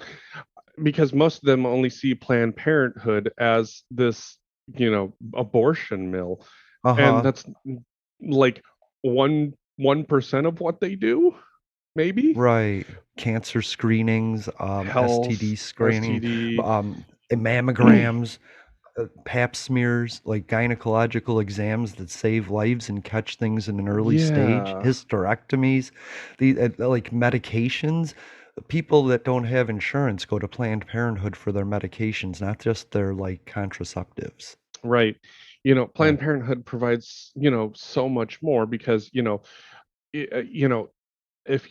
most of them only see Planned Parenthood as this, abortion mill, and Uh-huh. that's like 1% of what they do, maybe. Right. Cancer screenings, Health, STD screening, STD. mammograms, pap smears, like gynecological exams that save lives and catch things in an early stage, Yeah. hysterectomies, like medications. People that don't have insurance go to Planned Parenthood for their medications, not just their like contraceptives. Right. Yeah. Planned Parenthood provides, so much more because, i- uh, you know, Yeah.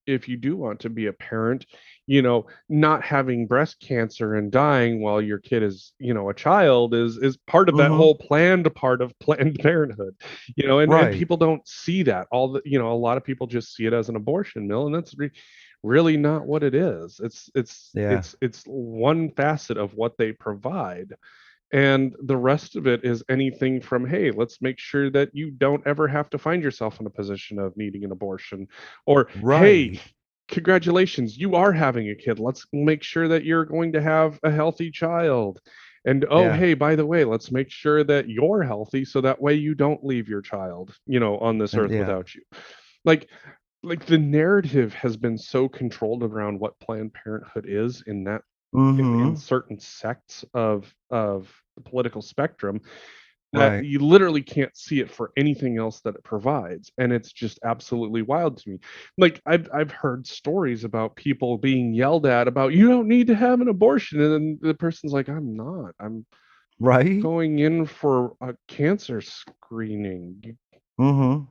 if you do want to be a parent, not having breast cancer and dying while your kid is, a child is part of that Mm-hmm. whole planned part of Planned Parenthood. And Right. people don't see that. A lot of people just see it as an abortion mill, and that's really not what it is. Yeah. It's one facet of what they provide, and the rest of it is anything from, hey, let's make sure that you don't ever have to find yourself in a position of needing an abortion, or hey, Right. congratulations, you are having a kid, let's make sure that you're going to have a healthy child, and oh Yeah. hey, by the way, let's make sure that you're healthy so that way you don't leave your child, on this And earth yeah. without you. Like like the narrative has been so controlled around what Planned Parenthood is in that in Mm-hmm. certain sects of the political spectrum, that Right. you literally can't see it for anything else that it provides, and it's just absolutely wild to me. Like, I've heard stories about people being yelled at about, you don't need to have an abortion, and then the person's like, I'm not, right? going in for a cancer screening. Mm-hmm.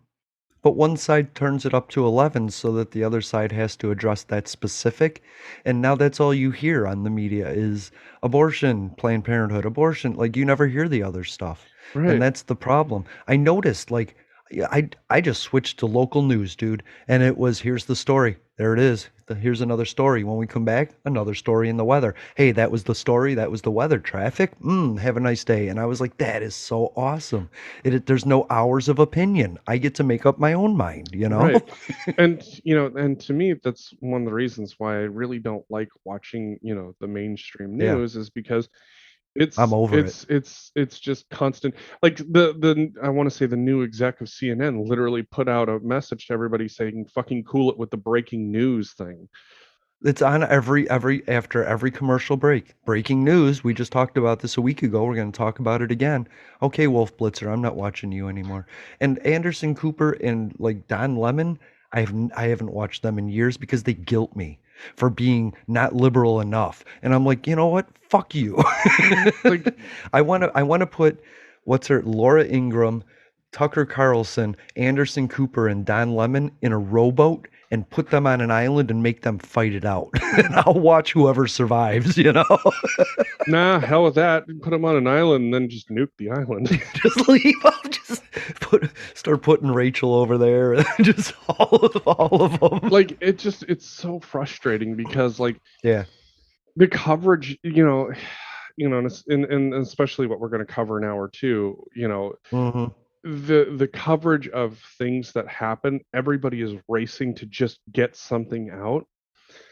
But one side turns it up to 11 so that the other side has to address that specific. And now that's all you hear on the media is abortion, Planned Parenthood, abortion. Like you never hear the other stuff. And Right. that's the problem. I noticed like yeah, I just switched to local news, dude, and it was here's the story. There it is. Here's another story. When we come back, another story in the weather. Hey, that was the story. That was the weather. Traffic. Have a nice day. And I was like, that is so awesome. There's no hours of opinion. I get to make up my own mind, you know? Right. And and to me that's one of the reasons why I really don't like watching, the mainstream Yeah, news is because I'm it's over it. it's it's it's just constant. Like the I want to say the new exec of CNN literally put out a message to everybody saying fucking cool it with the breaking news thing. It's on every after every commercial break. Breaking news. We just talked about this a week ago. We're going to talk about it again. Okay, Wolf Blitzer, I'm not watching you anymore. And Anderson Cooper and like Don Lemon, I haven't watched them in years because they guilt me for being not liberal enough. And I'm like, you know what? Fuck you. Like I want to put what's her Laura Ingraham, Tucker Carlson, Anderson Cooper, and Don Lemon in a rowboat and put them on an island and make them fight it out. And I'll watch whoever survives, you know? nah, hell with that. Put them on an island and then just nuke the island. Just leave them. Just start putting Rachel over there. And just all of them. Like it's so frustrating because like Yeah. the coverage, and especially what we're going to cover in hour two, Hmm. the coverage of things that happen, everybody is racing to just get something out,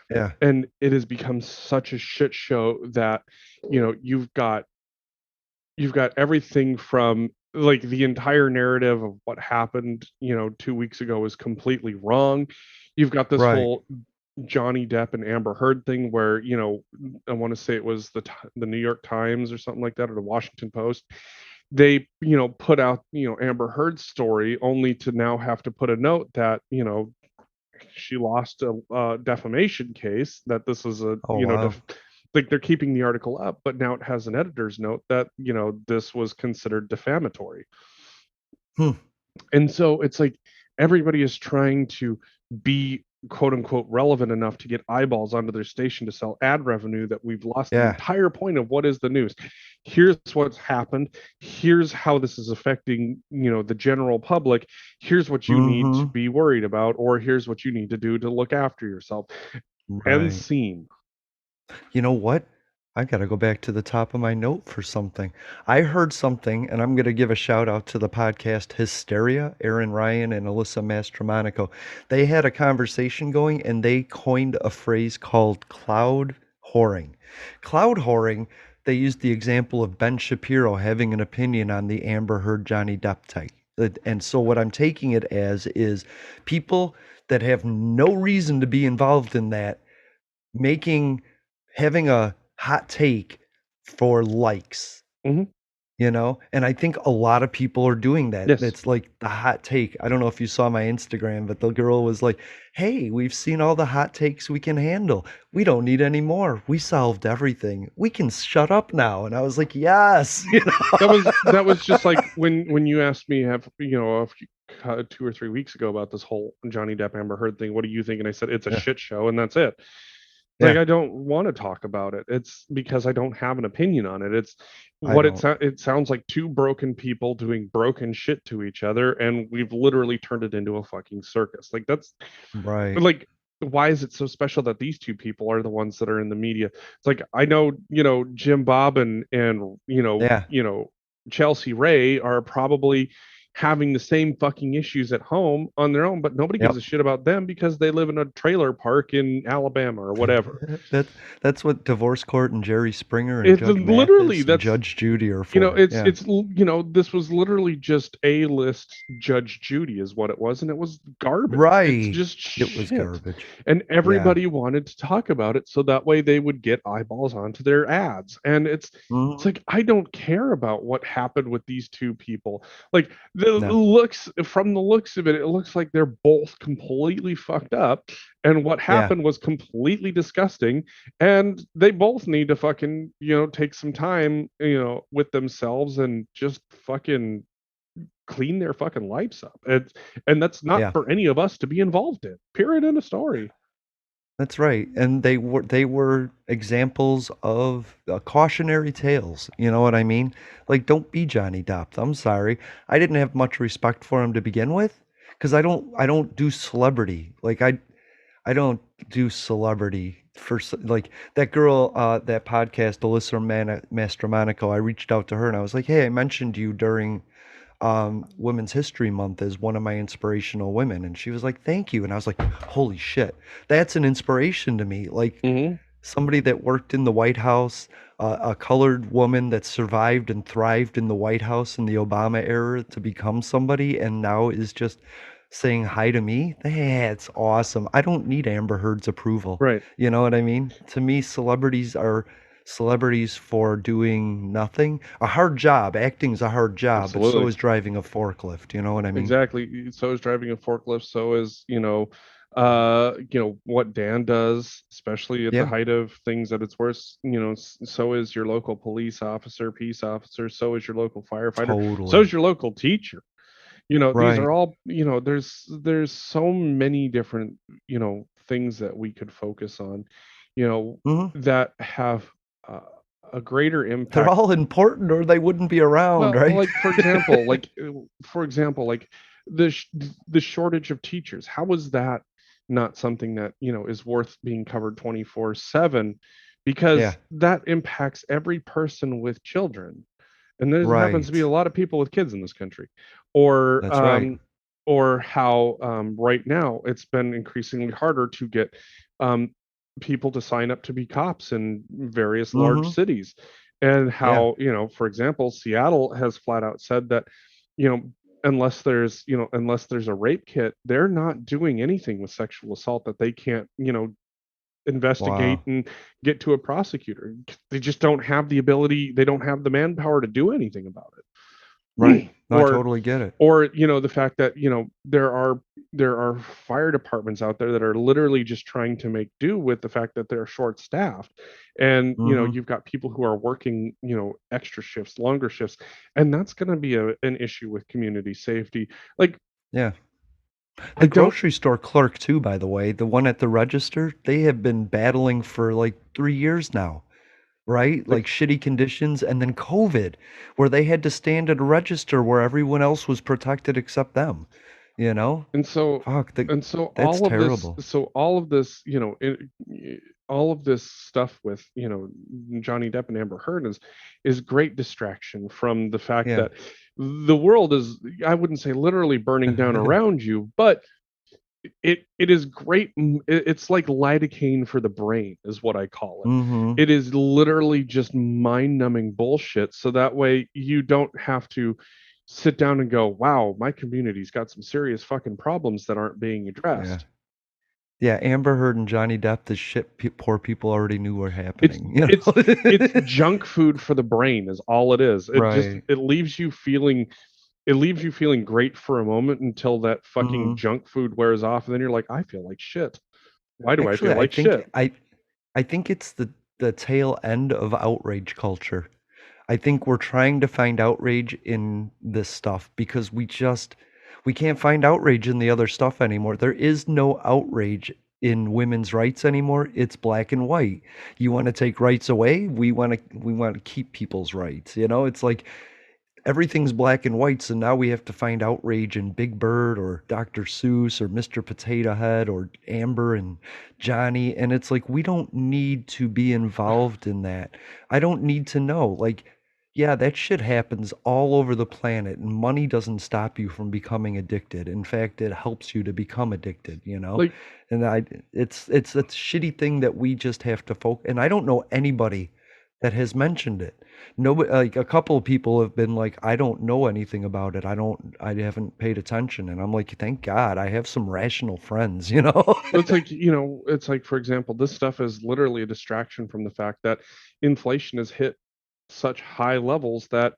Yeah. and it has become such a shit show that you've got everything from like the entire narrative of what happened 2 weeks ago is completely wrong. You've got this Right. whole Johnny Depp and Amber Heard thing where I want to say it was the New York Times or something like that, or the Washington Post. They put out Amber Heard's story only to now have to put a note that she lost a defamation case, that this was a Oh, wow. like they're keeping the article up, but now it has an editor's note that this was considered defamatory. Hmm. And so it's like everybody is trying to be quote unquote relevant enough to get eyeballs onto their station to sell ad revenue, that we've lost the Yeah. entire point of what is the news. Here's what's happened. Here's how this is affecting, the general public. Here's what you need to Hmm. be worried about, or here's what you need to do to look after yourself. End Right. scene. You know what? I got to go back to the top of my note for something. I heard something, and I'm going to give a shout out to the podcast Hysteria, Aaron Ryan and Alyssa Mastromonico. They had a conversation going, and they coined a phrase called cloud whoring. Cloud whoring, they used the example of Ben Shapiro having an opinion on the Amber Heard Johnny Depp take. And so what I'm taking it as is people that have no reason to be involved in that making having a hot take for likes, Mhm. and I think a lot of people are doing that. Yes. It's like the hot take. I don't know if you saw my Instagram, but the girl was like, hey, we've seen all the hot takes we can handle. We don't need any more. We solved everything. We can shut up now. And I was like, yes. That was just like when you asked me a few, 2 or 3 weeks ago about this whole Johnny Depp Amber Heard thing. What do you think? And I said it's a Yeah. shit show, and that's it. Like Yeah, I don't want to talk about it. It's because I don't have an opinion on it. It's I what don't. it sounds like, two broken people doing broken shit to each other, and we've literally turned it into a fucking circus. Like that's Right. like, why is it so special that these two people are the ones that are in the media? It's like I know, Jim Bob and Yeah. Chelsea Ray are probably having the same fucking issues at home on their own, but nobody gives Yep. a shit about them because they live in a trailer park in Alabama or whatever. That that's what Divorce Court and Jerry Springer and It's Judge literally Mathis and that's Judge Judy are you know for. it's Yeah. it's this was literally just A-list Judge Judy is what it was, and it was garbage. It's Right. just It was shit, garbage. and Yeah. everybody wanted to talk about it so that way they would get eyeballs onto their ads. And it's Mhm. like, I don't care about what happened with these two people. Like from the looks of it, it looks like they're both completely fucked up, and what Yeah. happened was completely disgusting, and they both need to fucking, take some time, with themselves and just fucking clean their fucking lives up. And that's not Yeah. for any of us to be involved in. Period. In a story. That's right. And they were examples of cautionary tales. You know what I mean? Like, don't be Johnny Depp. I'm sorry. I didn't have much respect for him to begin with because I don't do celebrity. Like I don't do celebrity for like that girl, that podcast, Alyssa Mastromonaco. I reached out to her and I was like, hey, I mentioned you during Women's History Month as one of my inspirational women. And she was like, thank you. And I was like, holy shit, that's an inspiration to me. Like somebody that worked in the White House, a colored woman that survived and thrived in the White House in the Obama era to become somebody and now is just saying hi to me. That's awesome. I don't need Amber Heard's approval. Right. You know what I mean? To me, celebrities are celebrities for doing nothing. A hard job. Acting's a hard job, but so Absolutely. is driving a forklift. You know what I mean? Exactly. So is driving a forklift. So is, what Dan does, especially at the Yeah, height of things at its worst. So is your local police officer, peace officer. So is your local firefighter. So is totally. your local teacher. These Right. are all, there's so many different, things that we could focus on, hmm that have uh, a greater They're impact. all important or they wouldn't be around, Well, right? like for example, the shortage of teachers. How is that not something that is worth being covered 24/7? Yeah, Because that impacts every person with children, and there happens to be a right. lot of people with kids in this country. Or That's right. how right now it's been increasingly harder to get um, people to sign up to be cops in various large hmm cities, and Yeah. how, for example, Seattle has flat out said that, you know unless there's a rape kit, they're not doing anything with sexual assault that they can't, investigate Wow. and get to a prosecutor. They just don't have the ability, they don't have the manpower to do anything about Right. it. No, I or totally get it. or the fact that there are fire departments out there that are literally just trying to make do with the fact that they're short staffed, and hmm you've got people who are working, extra shifts, longer shifts, and that's going to be an issue with community safety. Like, Yeah. I The don't grocery store clerk too, by the way, the one at the register, they have been battling for like 3 years now, right? Like like shitty conditions and then COVID, where they had to stand at a register where everyone else was protected except them, you know? and so Fuck, and so that's terrible. all of this, all of this stuff with, Johnny Depp and Amber Heard is great distraction from the fact Yeah. that the world is, I wouldn't say literally burning down around you, but it is great. It's like lidocaine for the brain is what I call it. hmm It is literally just mind-numbing bullshit, so that way you don't have to sit down and go, wow, my community's got some serious fucking problems that aren't being Yeah. addressed. Yeah, Amber Heard and Johnny Depp, the shit poor people already knew were It's happening, you it's it's know? junk food for the brain is all it is. Right. It leaves you feeling great for a moment until that fucking hmm junk food wears off, and then you're like, I feel like shit. Why do I Actually, feel I like think shit? I think it's the tail end of outrage culture. I think we're trying to find outrage in this stuff because we can't find outrage in the other stuff anymore. There is no outrage in women's rights anymore. It's black and white. You want to take rights away? We want to keep people's rights. You know, it's like everything's black and white, so now we have to find outrage in Big Bird or Dr. Seuss or Mr. Potato Head or Amber and Johnny. And it's like, we don't need to be involved in that. I don't need to know. Like, yeah, that shit happens all over the planet, and money doesn't stop you from becoming addicted. In fact, it helps you to become addicted, you know? Like, And it's a shitty thing that we just have to focus. And I don't know anybody that has mentioned it. Nobody, like a couple of people have been like, I don't know anything about it. I haven't paid attention. And I'm like, thank God I have some rational friends, you know? it's like, for example, this stuff is literally a distraction from the fact that inflation has hit such high levels that,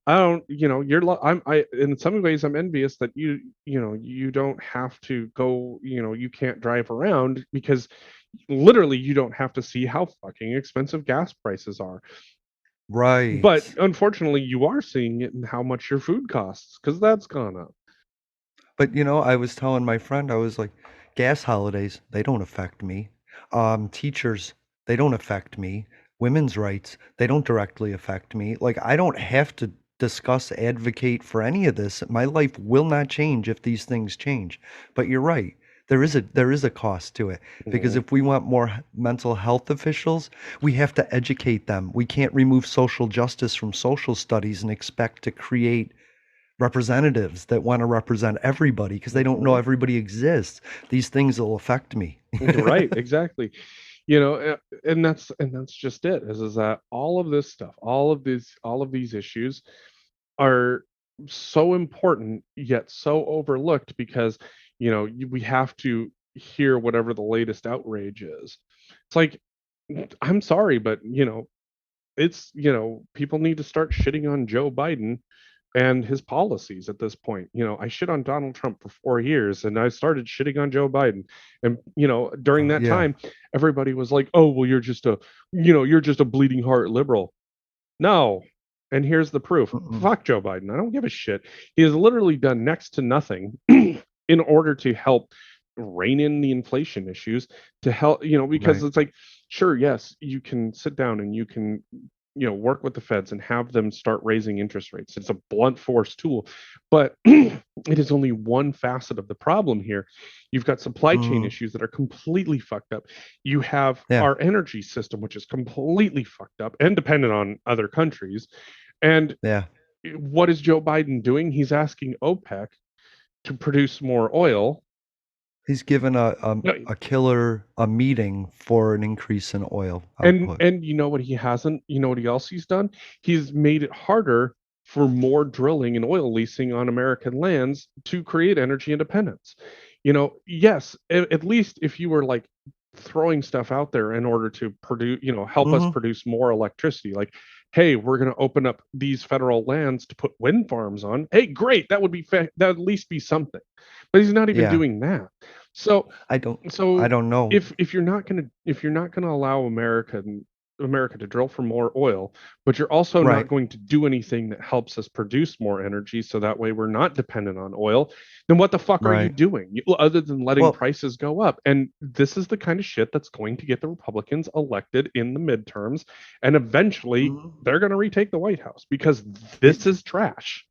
I don't, in some ways I'm envious that you don't have to go, you can't drive around because literally you don't have to see how fucking expensive gas prices are. But Right. unfortunately, you are seeing it in how much your food costs because that's gone up. But I was telling my friend, I was like, gas holidays, they don't affect me. Teachers, they don't affect me. Women's rights, they don't directly affect me. Like, I don't have to discuss, advocate for any of this. My life will not change if these things change. But you're right. There is a cost to it because Mhm. if we want more mental health officials, we have to educate them. We can't remove social justice from social studies and expect to create representatives that want to represent everybody because they don't know Mhm. everybody exists. These things will affect me. Right, exactly. And that's just it. Is that all of this stuff, all of these issues are so important yet so overlooked because we have to hear whatever the latest outrage is. It's like, I'm sorry, but it's people need to start shitting on Joe Biden and his policies at this point. I shit on Donald Trump for 4 years and I started shitting on Joe Biden. And during that Yeah. time, everybody was like, oh well, you're just a bleeding heart liberal. No. And here's the proof. Mm-mm. Fuck Joe Biden. I don't give a shit. He has literally done next to nothing in order to help rein in the inflation issues, to help, because Right. it's like, sure, yes, you can sit down and you can, work with the feds and have them start raising interest rates. It's a blunt force tool, but it is only one facet of the problem here. You've got supply chain Mm. issues that are completely fucked up. You have Yeah. our energy system, which is completely fucked up and dependent on other countries. And Yeah. what is Joe Biden doing? He's asking OPEC to produce more oil. He's given No, a killer a meeting for an increase in oil And output. and you know what he hasn't? You know what else he's done? He's made it harder for more drilling and oil leasing on American lands to create energy independence. Yes, at least if you were like throwing stuff out there in order to produce, help us Hmm. produce more electricity, like, hey, we're going to open up these federal lands to put wind farms on. Hey, great, that would that would at least be something. But he's not even Yeah. doing that. So I don't I so don't know. if you're not gonna allow America to drill for more oil, but you're also not Right. going to do anything that helps us produce more energy, so that way we're not dependent on oil, then what the fuck are you Right. doing other than letting Well, prices go up? And this is the kind of shit that's going to get the Republicans elected in the midterms, and eventually mhm. they're going to retake the White House because it, this is trash.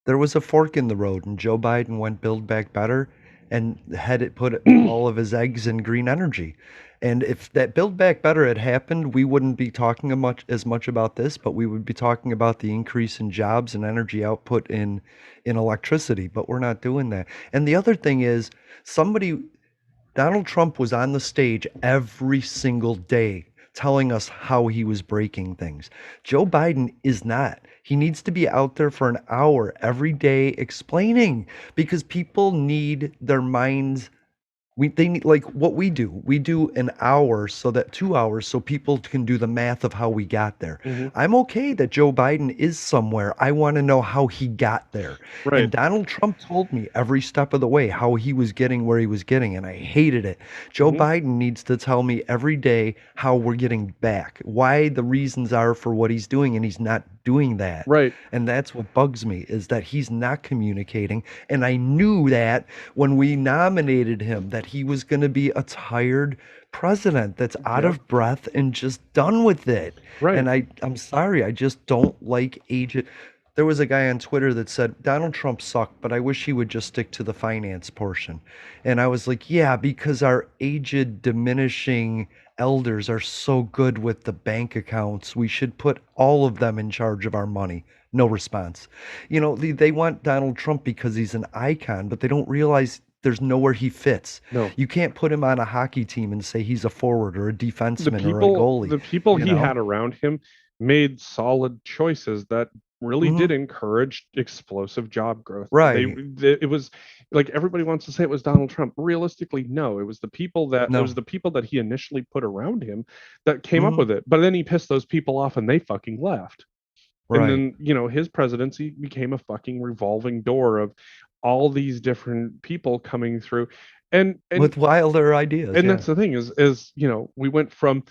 there was a fork in the road, and Joe Biden went Build Back Better and had it put all of his eggs in green energy. And if that Build Back Better had happened, we wouldn't be talking as much about this, but we would be talking about the increase in jobs and energy output in electricity. But we're not doing that. And the other thing is, somebody Donald Trump was on the stage every single day telling us how he was breaking things. Joe Biden is not. He needs to be out there for an hour every day explaining because people need their minds. They need, like what we do. We do an hour, so that 2 hours, so people can do the math of how we got there. Mhm. I'm okay that Joe Biden is somewhere. I want to know how he got there. Right. And Donald Trump told me every step of the way how he was getting where he was getting, and I hated it. Joe Mhm. Biden needs to tell me every day how we're getting back, why the reasons are for what he's doing, and he's not doing that. Right. And that's what bugs me, is that he's not communicating. And I knew that when we nominated him, that he was going to be a tired president that's out Yep. of breath and just done with it. Right. And I'm sorry, I just don't like aged. There was a guy on Twitter that said Donald Trump sucked, but I wish he would just stick to the finance portion. And I was like, yeah, because our aged, diminishing elders are so good with the bank accounts. We should put all of them in charge of our money. No response. They want Donald Trump because he's an icon, but they don't realize there's nowhere he fits. No. You can't put him on a hockey team and say he's a forward or a the defenseman or a people goalie, the people you he know? had around him made solid choices that really did Hmm. encourage explosive job growth. Right. It was like, everybody wants to say it was Donald Trump. Realistically, no, No. it was the people that he initially put around him that came up Hmm. with it. But then he pissed those people off and they fucking left. Right. And then, his presidency became a fucking revolving door of all these different people coming through. And with wilder ideas. And that's the thing is, we went from,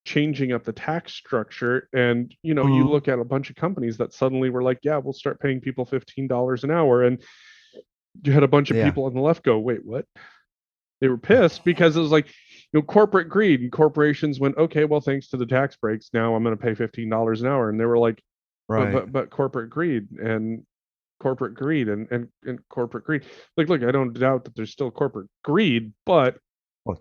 changing up the tax structure, and you look at a bunch of companies that suddenly were like, yeah, we'll start paying people $15 an hour, and you had a bunch of people on the left go, wait, what? They were pissed because it was like, corporate greed, and corporations went, okay, well, thanks to the tax breaks, now I'm going to pay $15 an hour, and they were like, right, but corporate greed and corporate greed and corporate greed. Like, look, I don't doubt that there's still corporate greed, but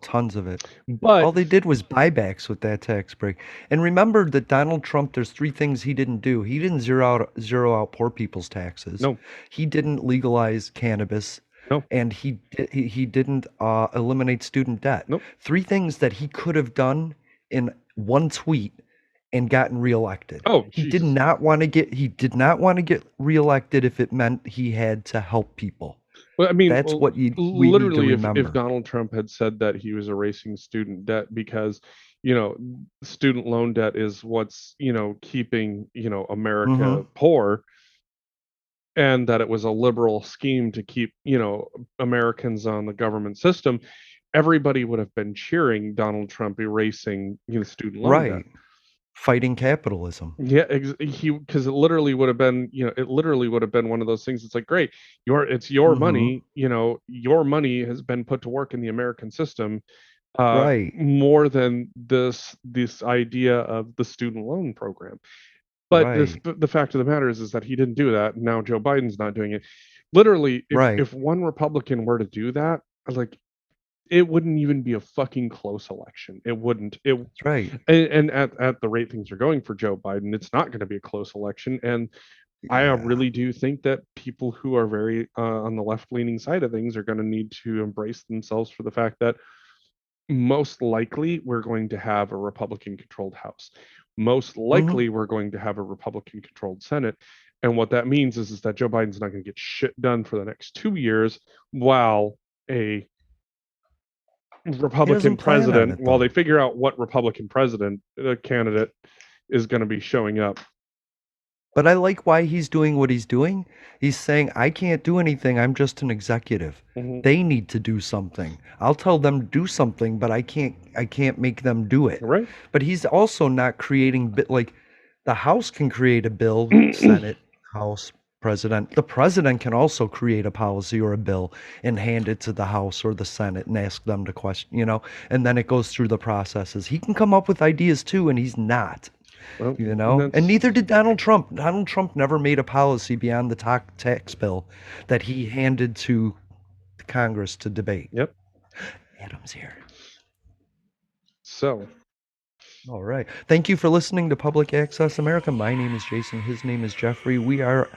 tons of it. But all they did was buybacks with that tax break. And remember that Donald Trump, there's 3 things he didn't do. He didn't zero out poor people's taxes. No. He didn't legalize cannabis. No. And he didn't eliminate student debt. Nope. 3 things that he could have done in one tweet and gotten reelected. Oh, he did not want to get reelected if it meant he had to help people. Well, I mean, that's what we literally, need to remember. If Donald Trump had said that he was erasing student debt because, student loan debt is what's, keeping, America poor, and that it was a liberal scheme to keep, Americans on the government system, everybody would have been cheering Donald Trump erasing, student loan debt. Fighting capitalism. Yeah, because it literally would have been, one of those things. It's like, great, it's your money. Your money has been put to work in the American system, more than this idea of the student loan program. But the fact of the matter is that he didn't do that. Now Joe Biden's not doing it. Literally, if one Republican were to do that, like, it wouldn't even be a fucking close election. It wouldn't. That's right. And at the rate things are going for Joe Biden, it's not going to be a close election. And I really do think that people who are very on the left-leaning side of things are going to need to embrace themselves for the fact that most likely we're going to have a Republican-controlled House. Most likely we're going to have a Republican-controlled Senate. And what that means is that Joe Biden's not going to get shit done for the next 2 years while a Republican president, while they figure out what Republican president candidate is going to be showing up. But I like why he's doing what he's doing. He's saying, I can't do anything. I'm just an executive. They need to do something. I'll tell them to do something, but I can't make them do it. Right. But he's also not creating, like, the House can create a bill, Senate, House, President. The president can also create a policy or a bill and hand it to the House or the Senate and ask them to question, and then it goes through the processes. He can come up with ideas too, and he's not. Well, and neither did Donald Trump. Donald Trump never made a policy beyond the tax bill that he handed to Congress to debate. Yep. Adam's here. So. All right. Thank you for listening to Public Access America. My name is Jason. His name is Jeffrey. We are,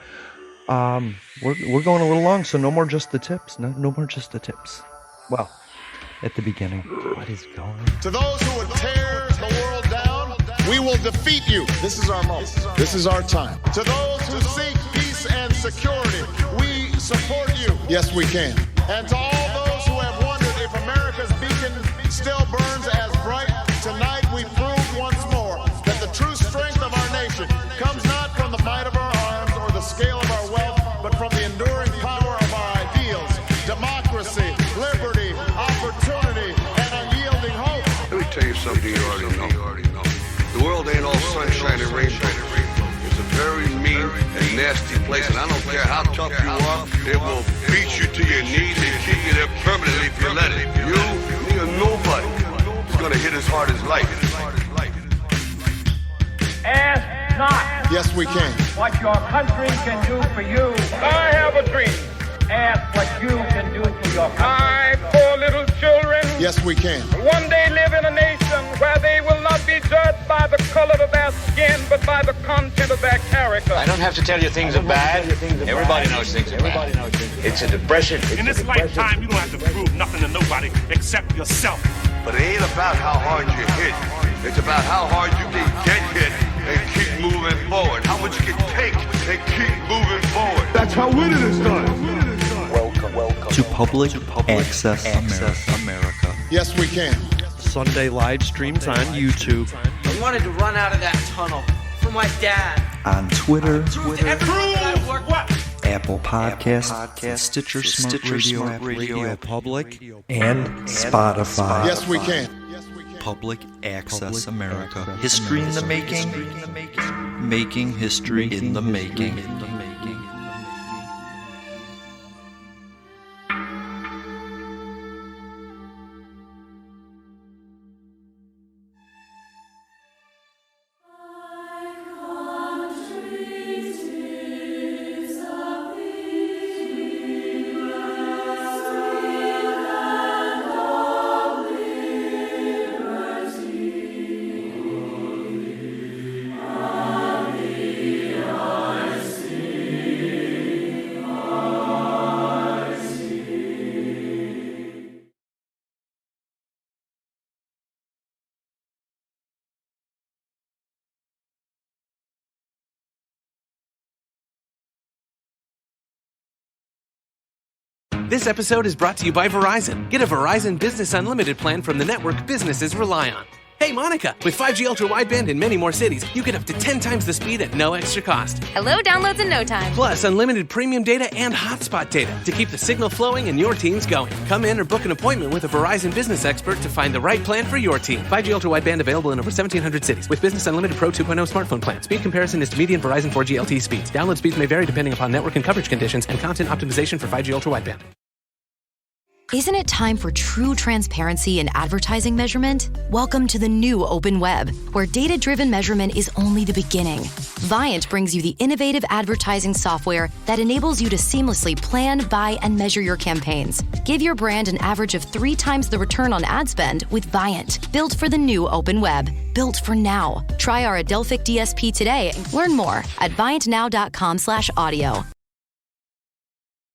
we're going a little long, so no more just the tips. No more just the tips. Well, at the beginning. What is going on? To those who would tear the world down, we will defeat you. This is our moment. This is our time. To those who seek peace and security, we support you. Yes, we can. And to all those who have wondered if America's beacon still burns as bright, tonight we prove once more that the true strength of our nation comes not from the might of our arms or the scale of our wealth, but from the enduring power of our ideals, democracy, liberty, opportunity, and unyielding hope. Let me tell you something you already know. The world ain't all sunshine and rainbow. It's a very mean and nasty place, and I don't care how tough you are, it will beat you to your knees and keep you there permanently if you let it. You, me, or nobody is gonna hit as hard as life. Ask not. Yes, we can. What your country can do for you. I have a dream. Ask what you can do for your country. I, poor little children, Yes, we can. one day live in a nation where they will not be judged by the color of their skin, but by the content of their character. I don't have to tell you things are bad. Everybody knows things are bad. It's a depression. In this lifetime, you don't have to prove nothing to nobody except yourself. But it ain't about how hard you hit. It's about how hard you can get hit and keep moving forward. How much you can take and keep moving forward. That's how winning is done. Welcome to Public Access America. Yes, we can. Sunday live streams on YouTube. I wanted to run out of that tunnel for my dad. On Twitter, Apple Podcasts, Stitcher Smart Radio Public, and Spotify. Yes, we can. Public Access America. History in the making. Making history in the making. This episode is brought to you by Verizon. Get a Verizon Business Unlimited plan from the network businesses rely on. Hey, Monica, with 5G ultra-wideband in many more cities, you get up to 10 times the speed at no extra cost. Hello, downloads in no time. Plus, unlimited premium data and hotspot data to keep the signal flowing and your teams going. Come in or book an appointment with a Verizon business expert to find the right plan for your team. 5G ultra-wideband available in over 1,700 cities with Business Unlimited Pro 2.0 smartphone plan. Speed comparison is to median Verizon 4G LTE speeds. Download speeds may vary depending upon network and coverage conditions and content optimization for 5G ultra-wideband. Isn't it time for true transparency in advertising measurement? Welcome to the new open web, where data-driven measurement is only the beginning. Viant brings you the innovative advertising software that enables you to seamlessly plan, buy, and measure your campaigns. Give your brand an average of 3 times the return on ad spend with Viant, built for the new open web. Built for now. Try our Adelphic DSP today and learn more at viantnow.com/audio.